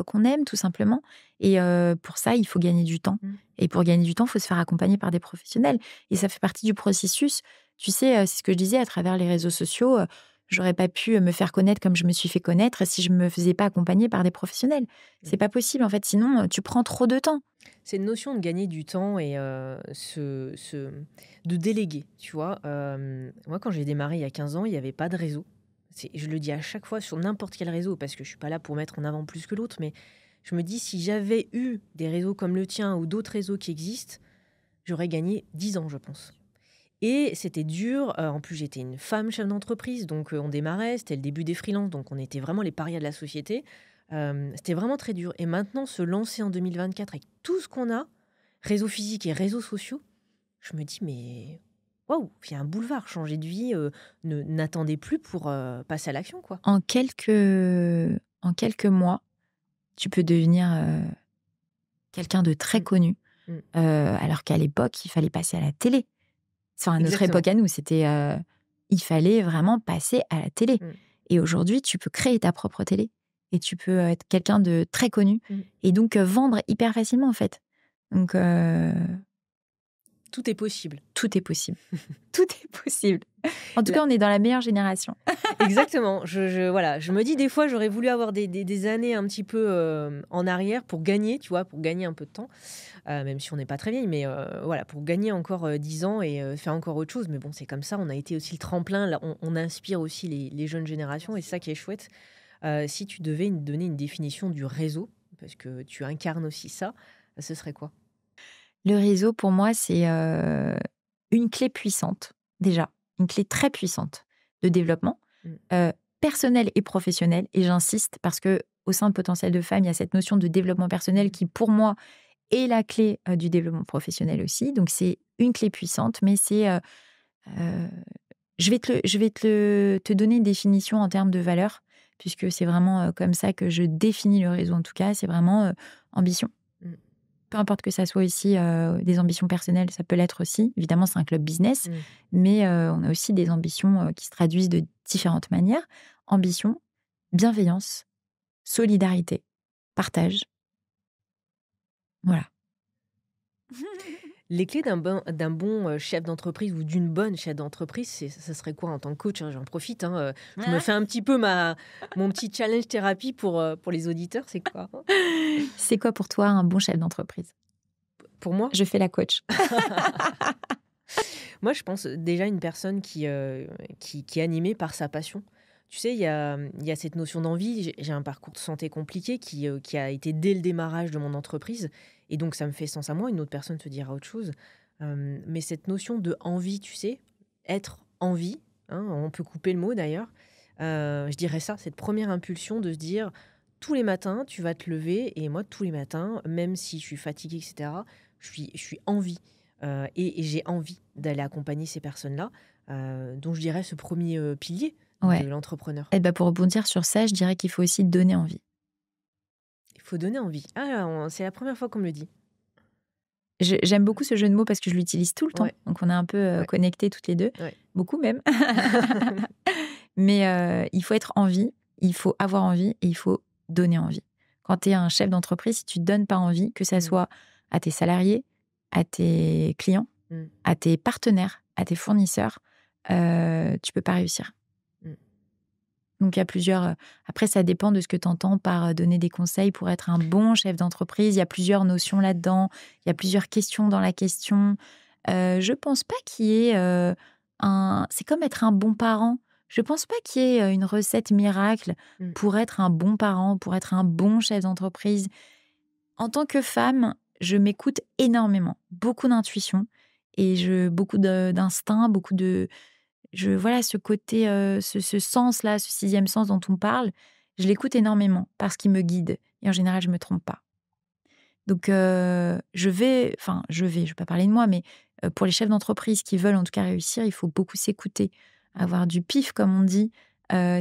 qu'on aime tout simplement. Et pour ça, il faut gagner du temps. Mmh. Et pour gagner du temps, il faut se faire accompagner par des professionnels. Et ça fait partie du processus. Tu sais, c'est ce que je disais à travers les réseaux sociaux. J'aurais pas pu me faire connaître comme je me suis fait connaître si je me faisais pas accompagner par des professionnels. C'est pas possible en fait. Sinon, tu prends trop de temps. C'est une notion de gagner du temps et de déléguer, tu vois. Moi, quand j'ai démarré il y a 15 ans, il n'y avait pas de réseau. Je le dis à chaque fois sur n'importe quel réseau, parce que je suis pas là pour mettre en avant plus que l'autre, mais je me dis, si j'avais eu des réseaux comme le tien ou d'autres réseaux qui existent, j'aurais gagné 10 ans, je pense. Et c'était dur. En plus, j'étais une femme chef d'entreprise, donc on démarrait, c'était le début des freelances, donc on était vraiment les parias de la société. C'était vraiment très dur. Et maintenant, se lancer en 2024 avec tout ce qu'on a, réseaux physiques et réseaux sociaux, je me dis, mais waouh, il y a un boulevard, changer de vie, n'attendez plus pour passer à l'action, quoi. En quelques mois, tu peux devenir quelqu'un de très Mm. connu, Mm. alors qu'à l'époque, il fallait passer à la télé. Enfin, à notre Exactement. époque à nous, c'était, il fallait vraiment passer à la télé. Mm. Et aujourd'hui, tu peux créer ta propre télé et tu peux être quelqu'un de très connu Mm. et donc vendre hyper facilement, en fait. Donc, Tout est possible. tout est possible. Tout est possible. En tout La- cas, on est dans la meilleure génération. Exactement. Voilà, je me dis des fois, j'aurais voulu avoir des années un petit peu en arrière pour gagner, tu vois, pour gagner un peu de temps, même si on n'est pas très vieille, mais voilà, pour gagner encore 10 ans et faire encore autre chose. Mais bon, c'est comme ça, on a été aussi le tremplin, là, on inspire aussi les jeunes générations et c'est ça qui est chouette. Si tu devais donner une définition du réseau, parce que tu incarnes aussi ça, ce serait quoi? Le réseau, pour moi, c'est une clé puissante, déjà, une clé très puissante de développement, Mm. personnel et professionnel. Et j'insiste parce que au sein de Potentiel de Femme, il y a cette notion de développement personnel qui, pour moi, est la clé du développement professionnel aussi. Donc, c'est une clé puissante, mais c'est... je vais te donner une définition en termes de valeur, puisque c'est vraiment comme ça que je définis le réseau, en tout cas. C'est vraiment ambition. Mm. peu importe que ça soit aussi des ambitions personnelles, ça peut l'être aussi. Évidemment, c'est un club business, mais on a aussi des ambitions qui se traduisent de différentes manières. Ambition, bienveillance, solidarité, partage. Voilà. Les clés d'un bon chef d'entreprise ou d'une bonne chef d'entreprise, ça serait quoi en tant que coach, hein? J'en profite, hein, je me fais un petit peu mon petit challenge thérapie pour les auditeurs, c'est quoi? C'est quoi pour toi un bon chef d'entreprise? Pour moi? Je fais la coach. Moi, je pense déjà une personne qui est animée par sa passion. Tu sais, il y a cette notion d'envie. J'ai un parcours de santé compliqué qui a été dès le démarrage de mon entreprise. Et donc, ça me fait sens à moi. Une autre personne te dira autre chose. Mais cette notion de envie, tu sais, être en vie, hein, on peut couper le mot d'ailleurs. Je dirais ça, cette première impulsion de se dire, tous les matins, tu vas te lever. Et moi, tous les matins, même si je suis fatiguée, etc., je suis en vie. Et j'ai envie d'aller accompagner ces personnes-là, dont je dirais ce premier pilier Ouais. de l'entrepreneur. Et pour rebondir sur ça, je dirais qu'il faut aussi donner envie. Il faut donner envie. Ah, c'est la première fois qu'on me le dit. J'aime beaucoup ce jeu de mots parce que je l'utilise tout le temps. Ouais, Donc, on est un peu ouais, connectés toutes les deux. ouais. Beaucoup même. Mais il faut être en vie, il faut avoir envie et il faut donner envie. Quand tu es un chef d'entreprise, si tu ne donnes pas envie, que ça Mm, soit à tes salariés, à tes clients, mm, à tes partenaires, à tes fournisseurs, tu peux pas réussir. mm. Donc, il y a plusieurs. Après, ça dépend de ce que tu entends par donner des conseils pour être un bon chef d'entreprise. Il y a plusieurs notions là-dedans. Il y a plusieurs questions dans la question. Je pense pas qu'il y ait un. C'est comme être un bon parent. Je pense pas qu'il y ait une recette miracle Mm. pour être un bon parent, pour être un bon chef d'entreprise. En tant que femme, je m'écoute énormément, beaucoup d'intuition et beaucoup d'instinct, beaucoup de voilà, ce côté, ce sens-là, ce sixième sens dont on parle, je l'écoute énormément parce qu'il me guide et en général, je me trompe pas. Donc, je vais pas parler de moi, mais pour les chefs d'entreprise qui veulent en tout cas réussir, il faut beaucoup s'écouter, avoir du pif, comme on dit.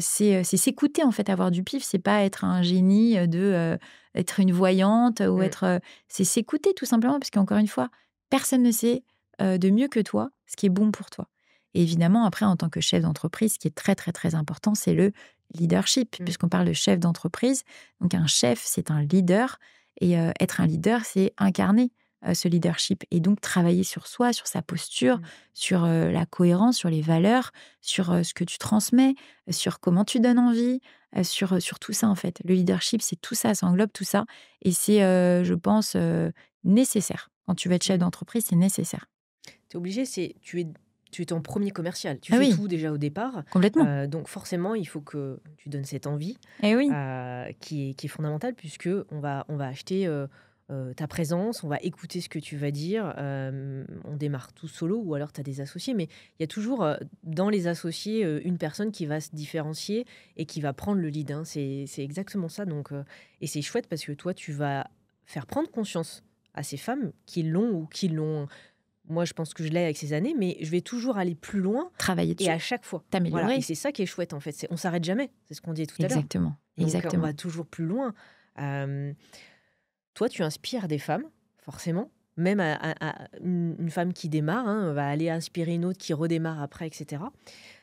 C'est s'écouter en fait, avoir du pif. C'est pas être un génie, être une voyante ou Mm. être. C'est s'écouter tout simplement, parce qu'encore une fois, personne ne sait de mieux que toi ce qui est bon pour toi. Et évidemment, après, en tant que chef d'entreprise, ce qui est très très très important, c'est le leadership, Mm. puisqu'on parle de chef d'entreprise. Donc, un chef, c'est un leader. Et être un leader, c'est incarner ce leadership et donc travailler sur soi, sur sa posture, Mm. sur la cohérence, sur les valeurs, sur ce que tu transmets, sur comment tu donnes envie, sur tout ça en fait. Le leadership, c'est tout ça, ça englobe tout ça et c'est, je pense, nécessaire. Quand tu veux être chef Mm. d'entreprise, c'est nécessaire. T'es obligé, tu es ton premier commercial. Tu Ah fais oui, tout déjà au départ. complètement. Donc forcément, il faut que tu donnes cette envie Eh oui, qui est fondamentale puisque on va acheter ta présence, on va écouter ce que tu vas dire. On démarre tout solo ou alors tu as des associés, mais il y a toujours dans les associés une personne qui va se différencier et qui va prendre le lead, hein. C'est exactement ça. Donc, et c'est chouette parce que toi, tu vas faire prendre conscience à ces femmes qui l'ont ou qui l'ont. Moi, je pense que je l'ai avec ces années, mais je vais toujours aller plus loin travailler et dessus, à chaque fois. Voilà. Et t'améliorer. c'est ça qui est chouette, en fait. On s'arrête jamais. C'est ce qu'on disait tout à l'heure. Exactement, Donc, on exactement. va toujours plus loin. Euh, Toi, tu inspires des femmes, forcément. Même une femme qui démarre, hein, va aller inspirer une autre qui redémarre après, etc.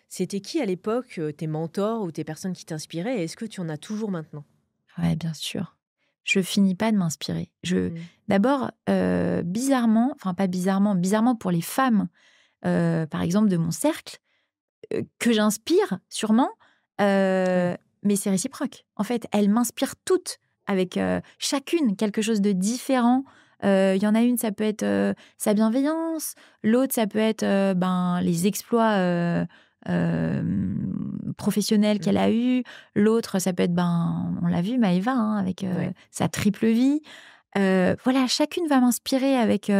C'était qui à l'époque tes mentors ou tes personnes qui t'inspiraient et est-ce que tu en as toujours maintenant? Ouais, bien sûr. Je finis pas de m'inspirer. Mm. D'abord, bizarrement, enfin pas bizarrement, bizarrement pour les femmes, par exemple de mon cercle, que j'inspire sûrement, Ouais. mais c'est réciproque. En fait, elles m'inspirent toutes avec, chacune quelque chose de différent. Il y en a une, ça peut être, sa bienveillance, l'autre, ça peut être, les exploits, professionnels Mm. qu'elle a eus, l'autre, ça peut être, on l'a vu Maëva, hein, avec, Ouais. sa triple vie. Voilà, chacune va m'inspirer avec,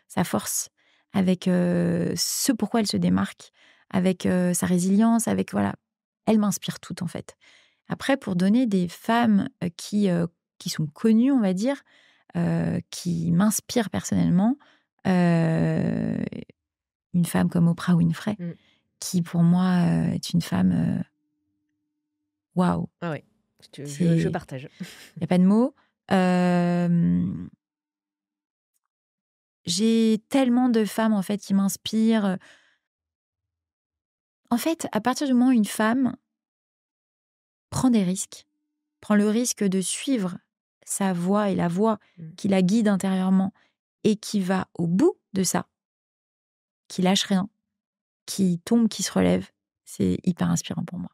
sa force, avec, ce pourquoi elle se démarque, avec, sa résilience, avec voilà, elles m'inspirent toutes en fait. Après pour donner des femmes, qui sont connues, on va dire, qui m'inspirent personnellement, heu, une femme comme Oprah Winfrey, Mm. qui pour moi, est une femme, waouh! Ah ouais, je C'est partage. il y a pas de mots. Hem j'ai tellement de femmes, en fait, qui m'inspirent. En fait, à partir du moment où une femme prend des risques, prend le risque de suivre sa voie et la voie Mmh. qui la guide intérieurement et qui va au bout de ça, qui lâche rien, qui tombe, qui se relève, c'est hyper inspirant pour moi.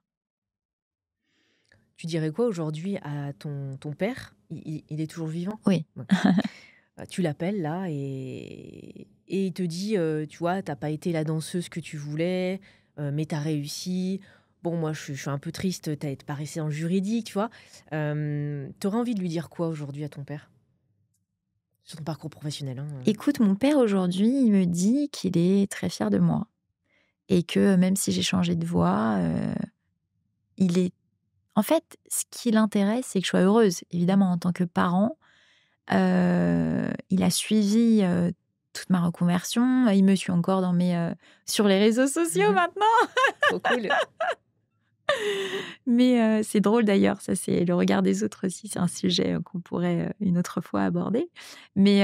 Tu dirais quoi aujourd'hui à ton père? Il est toujours vivant? Oui. Ouais. Tu l'appelles là et il te dit, tu vois: «Tu pas été la danseuse que tu voulais, mais tu as réussi. Bon, moi, je suis un peu triste, tu pas resté dans le juridique», tu vois? Tu envie de lui dire quoi aujourd'hui à ton père? Sur ton parcours professionnel, hein, Écoute, mon père aujourd'hui, il me dit qu'il est très fier de moi et que même si j'ai changé de voie, il est en fait, ce qui l'intéresse, c'est que je sois heureuse, évidemment, en tant que parent. Il a suivi, toute ma reconversion. Il me suit encore sur les réseaux sociaux maintenant. Trop cool. Mais c'est drôle d'ailleurs, ça c'est le regard des autres aussi, c'est un sujet, qu'on pourrait, une autre fois aborder. Mais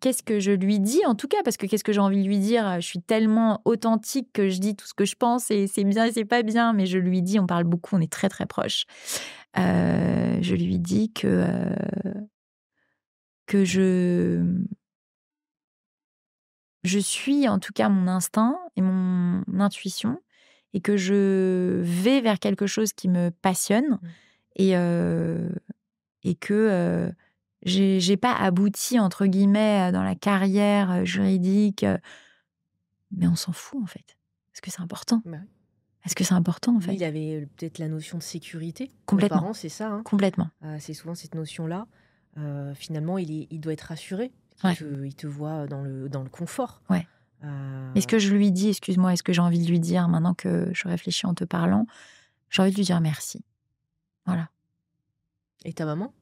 qu'est-ce que je lui dis en tout cas? Parce que qu'est-ce que j'ai envie de lui dire? Je suis tellement authentique que je dis tout ce que je pense et c'est bien et c'est pas bien, mais je lui dis, on parle beaucoup, on est très, très proches. Je lui dis que je suis en tout cas mon instinct et mon intuition et que je vais vers quelque chose qui me passionne Mmh. et heu et que, j'ai pas «abouti» entre guillemets, dans la carrière, juridique, mais on s'en fout en fait. Est-ce que c'est important? Bah, oui. Est-ce que c'est important en Lui, il fait? avait, peut-être la notion de sécurité. Nos Complètement, parents, c'est ça, hein. complètement. C'est souvent cette notion-là. Finalement, il doit être rassuré. Ouais, Il te voit dans le confort. ouais. Mais ce Heu que je lui dis, excuse-moi, est-ce que j'ai envie de lui dire maintenant que je réfléchis en te parlant? J'ai envie de lui dire merci. Voilà. et ta maman?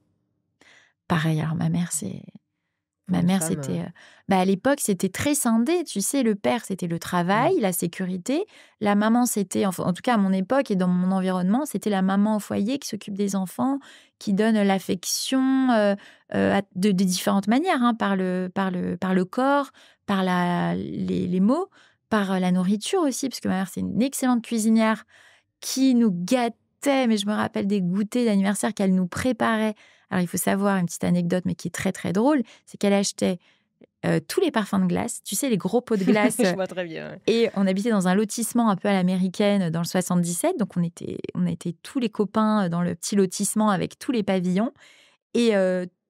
Pareil, alors Pour ma une mère, femme, c'était, à l'époque, c'était très scindé, tu sais? Le père, c'était le travail, ouais. la sécurité. La maman, c'était enfin, en tout cas, à mon époque et dans mon environnement, c'était la maman au foyer qui s'occupe des enfants, qui donne l'affection, de différentes manières, hein, par le corps, par les mots, par, la nourriture aussi, parce que ma mère, c'est une excellente cuisinière qui nous gâtait, mais je me rappelle des goûters d'anniversaire qu'elle nous préparait. Alors il faut savoir une petite anecdote, mais qui est très, très drôle, c'est qu'elle achetait, tous les parfums de glace, tu sais les gros pots de glace, Je vois très bien, ouais. et on habitait dans un lotissement un peu à l'américaine, dans le 77, donc on était tous les copains, dans le petit lotissement avec tous les pavillons et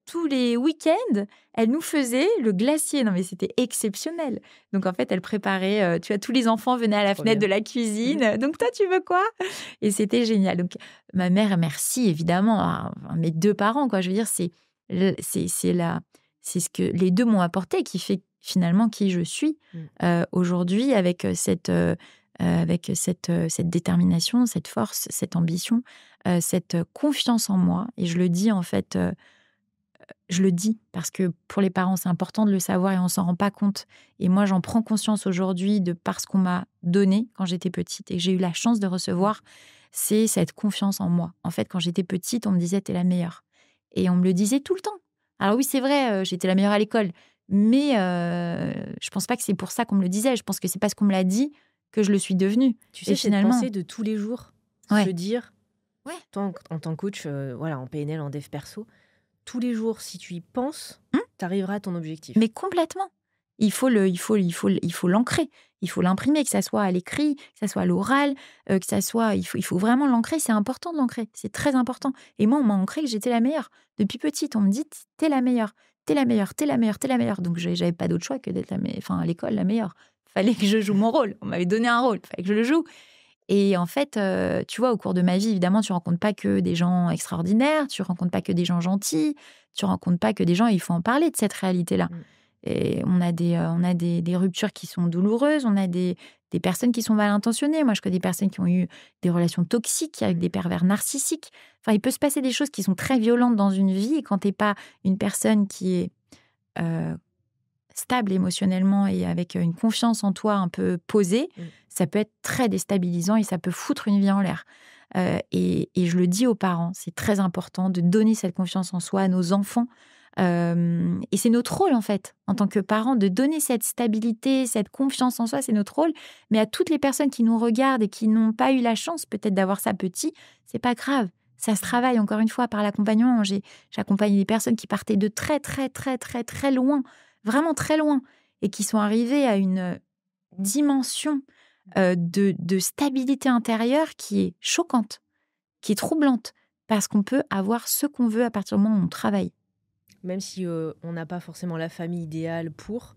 tous les week-ends, elle nous faisait le glacier. Non, mais c'était exceptionnel. Donc en fait, elle préparait, tu vois, tous les enfants venaient à la Trop fenêtre de bien. la cuisine. Donc toi, tu veux quoi? Et c'était génial. Donc ma mère, merci évidemment à mes 2 parents, quoi. Je veux dire, c'est ce que les 2 m'ont apporté qui fait finalement qui je suis, Mmh. aujourd'hui avec cette détermination, cette force, cette ambition, cette confiance en moi et je le dis en fait, je le dis parce que pour les parents, c'est important de le savoir et on s'en rend pas compte. Et moi, j'en prends conscience aujourd'hui de parce qu'on m'a donné quand j'étais petite et que j'ai eu la chance de recevoir, c'est cette confiance en moi. En fait, quand j'étais petite, on me disait: «Tu es la meilleure» et on me le disait tout le temps. Alors oui, c'est vrai, j'étais la meilleure à l'école, mais je pense pas que c'est pour ça qu'on me le disait. Je pense que c'est parce qu'on me l'a dit que je le suis devenue Tu et sais, cette finalement pensée de tous les jours, se ouais, dire, ouais, toi en tant que coach, voilà, en PNL, en dev perso, tous les jours, si tu y penses, mmh, tu arriveras à ton objectif. mais complètement. Il faut l'ancrer, il faut l'imprimer, que ça soit à l'écrit, que ça soit à l'oral, que ça soit il faut vraiment l'ancrer, c'est important de l'ancrer, c'est très important et moi, on m'a ancré que j'étais la meilleure. Depuis petite, on me dit: «Tu es la meilleure, tu es la meilleure, tu es la meilleure, tu es la meilleure», donc j'avais pas d'autre choix que d'être enfin à l'école la meilleure. Fallait que je joue mon rôle, on m'avait donné un rôle, fallait que je le joue et en fait, tu vois, au cours de ma vie, évidemment, tu rencontres pas que des gens extraordinaires, tu rencontres pas que des gens gentils, tu rencontres pas que des gens il faut en parler de cette réalité-là. Mmh. Et on a des ruptures qui sont douloureuses, on a des personnes qui sont mal intentionnées. Moi, je connais des personnes qui ont eu des relations toxiques avec Mmh. des pervers narcissiques. Enfin, il peut se passer des choses qui sont très violentes dans une vie et quand tu es pas une personne qui est, heu, stable émotionnellement et avec, une confiance en toi un peu posée, Mmh. ça peut être très déstabilisant et ça peut foutre une vie en l'air. Et je le dis aux parents, c'est très important de donner cette confiance en soi à nos enfants, Et c'est notre rôle, en fait, en tant que parents, de donner cette stabilité, cette confiance en soi, c'est notre rôle. Mais à toutes les personnes qui nous regardent et qui n'ont pas eu la chance peut-être d'avoir ça petit, c'est pas grave. Ça se travaille, encore une fois, par l'accompagnement. J'accompagne des personnes qui partaient de très, très, très, très, très loin, vraiment très loin, et qui sont arrivées à une dimension de stabilité intérieure qui est choquante, qui est troublante, parce qu'on peut avoir ce qu'on veut à partir du moment où on travaille. Même si, on n'a pas forcément la famille idéale pour,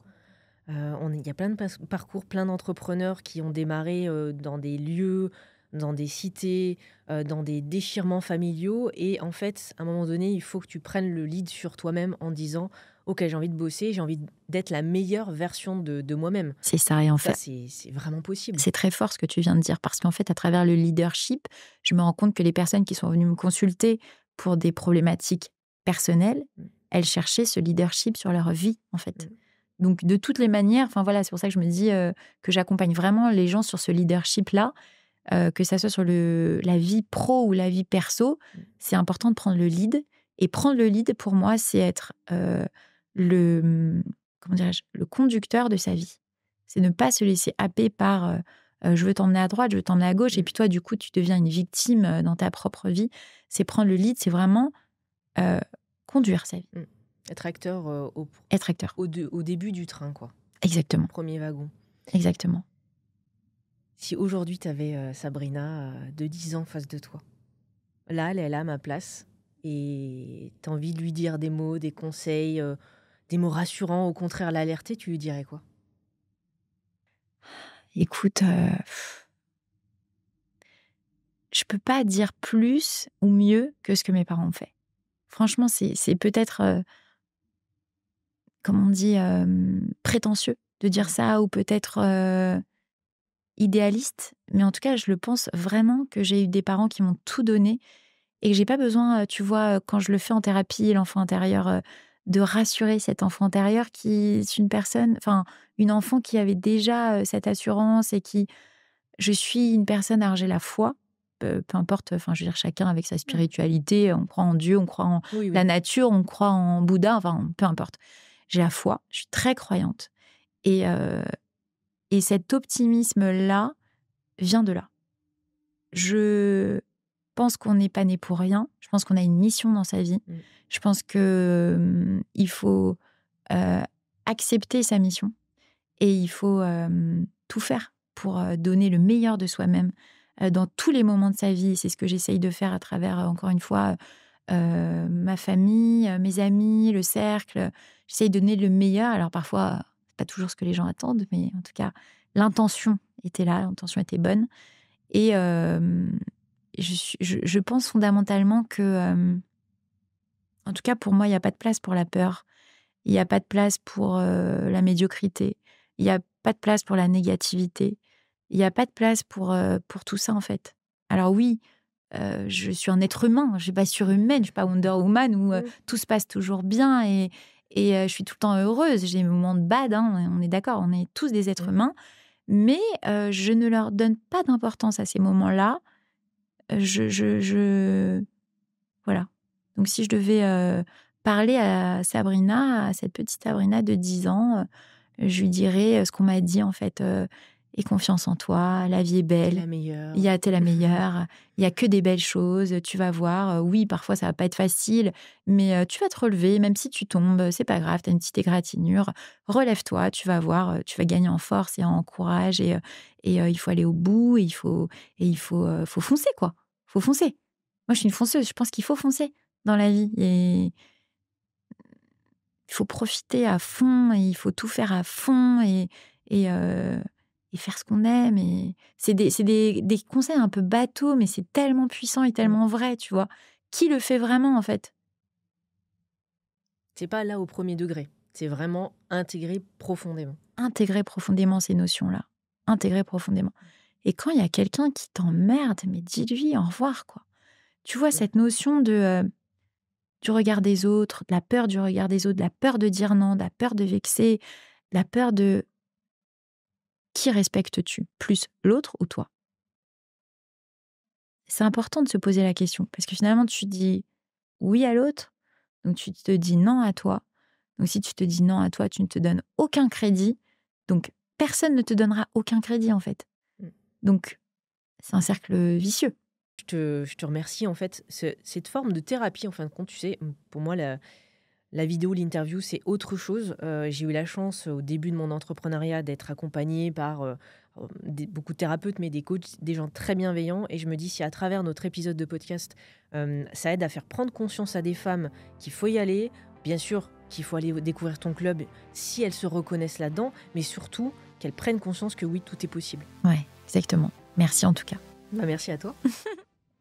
il y a plein de parcours, plein d'entrepreneurs qui ont démarré, dans des lieux, dans des cités, dans des déchirements familiaux et en fait, à un moment donné, il faut que tu prennes le lead sur toi-même en disant: «OK, j'ai envie de bosser, j'ai envie d'être la meilleure version de moi-même». C'est ça, et en Ça, fait, c'est vraiment possible. c'est très fort ce que tu viens de dire, parce qu'en fait, à travers le leadership, je me rends compte que les personnes qui sont venues me consulter pour des problématiques personnelles, Mmh, elles cherchaient ce leadership sur leur vie, en fait. mmh, Donc, de toutes les manières, enfin voilà, c'est pour ça que je me dis que j'accompagne vraiment les gens sur ce leadership-là, que ça soit sur la vie pro ou la vie perso, mmh. c'est important de prendre le lead. Et prendre le lead, pour moi, c'est être le, comment dirais-je, le conducteur de sa vie. C'est ne pas se laisser happer par je veux t'emmener à droite, je veux t'emmener à gauche, et Mmh, puis toi, du coup, tu deviens une victime dans ta propre vie. C'est prendre le lead, c'est vraiment euh, conduire sa vie, mmh. Être acteur, être acteur. au début du train, quoi. Exactement, Premier wagon. exactement. Si aujourd'hui tu avais, Sabrina, de 10 ans face de toi, là, elle est là à ma place et tu as envie de lui dire des mots, des conseils, des mots rassurants, au contraire l'alerter, tu lui dirais quoi? Écoute, je peux pas dire plus ou mieux que ce que mes parents ont fait. Franchement, c'est peut-être, comme on dit, prétentieux de dire Mmh. ça, ou peut-être, idéaliste. Mais en tout cas, je le pense vraiment, que j'ai eu des parents qui m'ont tout donné et que j'ai pas besoin, tu vois, quand je le fais en thérapie, l'enfant intérieur, de rassurer cet enfant intérieur qui est une personne, enfin, une enfant qui avait déjà, cette assurance, et qui je suis une personne, alors j'ai la foi, peu importe, enfin, je veux dire, chacun avec sa Mmh. spiritualité, on croit en Dieu, on croit en Oui, la oui. nature, on croit en Bouddha, enfin, peu importe. J'ai la foi, je suis très croyante, et cet optimisme-là vient de là. Je pense qu'on n'est pas né pour rien, je pense qu'on a une mission dans sa vie. Mmh. Je pense que, il faut, heu, accepter sa mission, et il faut, tout faire pour, donner le meilleur de soi-même, dans tous les moments de sa vie. C'est ce que j'essaye de faire à travers, encore une fois, ma famille, mes amis, le cercle. J'essaye de donner le meilleur. Alors parfois, c'est pas toujours ce que les gens attendent, mais en tout cas, l'intention était là, l'intention était bonne. Et je pense fondamentalement que, en tout cas pour moi, il y a pas de place pour la peur. Il y a pas de place pour, la médiocrité. Il y a pas de place pour la négativité. Il y a pas de place pour tout ça, en fait. Alors oui, je suis un être humain, je suis pas surhumaine, je suis pas Wonder Woman où, Mmh. tout se passe toujours bien, et je suis tout le temps heureuse. J'ai mes moments de bad, hein, on est d'accord, on est tous des êtres Mmh. humains, mais je ne leur donne pas d'importance à ces moments-là. Je voilà. Donc si je devais, parler à Sabrina, à cette petite Sabrina de 10 ans, je lui dirais, ce qu'on m'a dit, en fait, «Aie confiance en toi, la vie est Tu belle, la meilleure. il y a tu la meilleure, il y a que des belles choses, tu vas voir, oui, parfois ça va pas être facile, mais tu vas te relever, même si tu tombes, c'est pas grave, tu as une petite égratignure, relève-toi, tu vas voir, tu vas gagner en force et en courage, il faut aller au bout, faut foncer, quoi. Faut foncer». Moi, je suis une fonceuse, je pense qu'il faut foncer dans la vie, et il faut profiter à fond, et il faut tout faire à fond, et heu et faire ce qu'on aime, et c'est des conseils un peu bateaux, mais c'est tellement puissant et Mmh. tellement vrai, tu vois? Qui le fait vraiment, en fait? C'est pas là au premier degré, c'est vraiment intégré profondément. Intégrer profondément ces notions-là, intégrer profondément, et quand il y a quelqu'un qui t'emmerde, mais dis-lui au revoir, quoi. Tu vois, Mmh. cette notion du regard des autres, de la peur du regard des autres, de la peur de dire non, de la peur de vexer, de la peur de qui respectes-tu plus, l'autre ou toi? C'est important de se poser la question, parce que finalement tu dis oui à l'autre, Donc, tu te dis non à toi. Donc, si tu te dis non à toi, tu ne te donnes aucun crédit. Donc, personne ne te donnera aucun crédit, en fait. Mmh. Donc, c'est un cercle vicieux. Je te remercie, en fait. Cette forme de thérapie, en fin de compte, tu sais, pour moi, la vidéo, l'interview, c'est autre chose. J'ai eu la chance, au début de mon entrepreneuriat, d'être accompagnée par beaucoup de thérapeutes, mais des coachs, des gens très bienveillants. Et je me dis, si à travers notre épisode de podcast, ça aide à faire prendre conscience à des femmes qu'il faut y aller, bien sûr qu'il faut aller découvrir ton club si elles se reconnaissent là-dedans, mais surtout qu'elles prennent conscience que oui, tout est possible. Ouais, exactement. Merci en tout cas. Bah, merci à toi.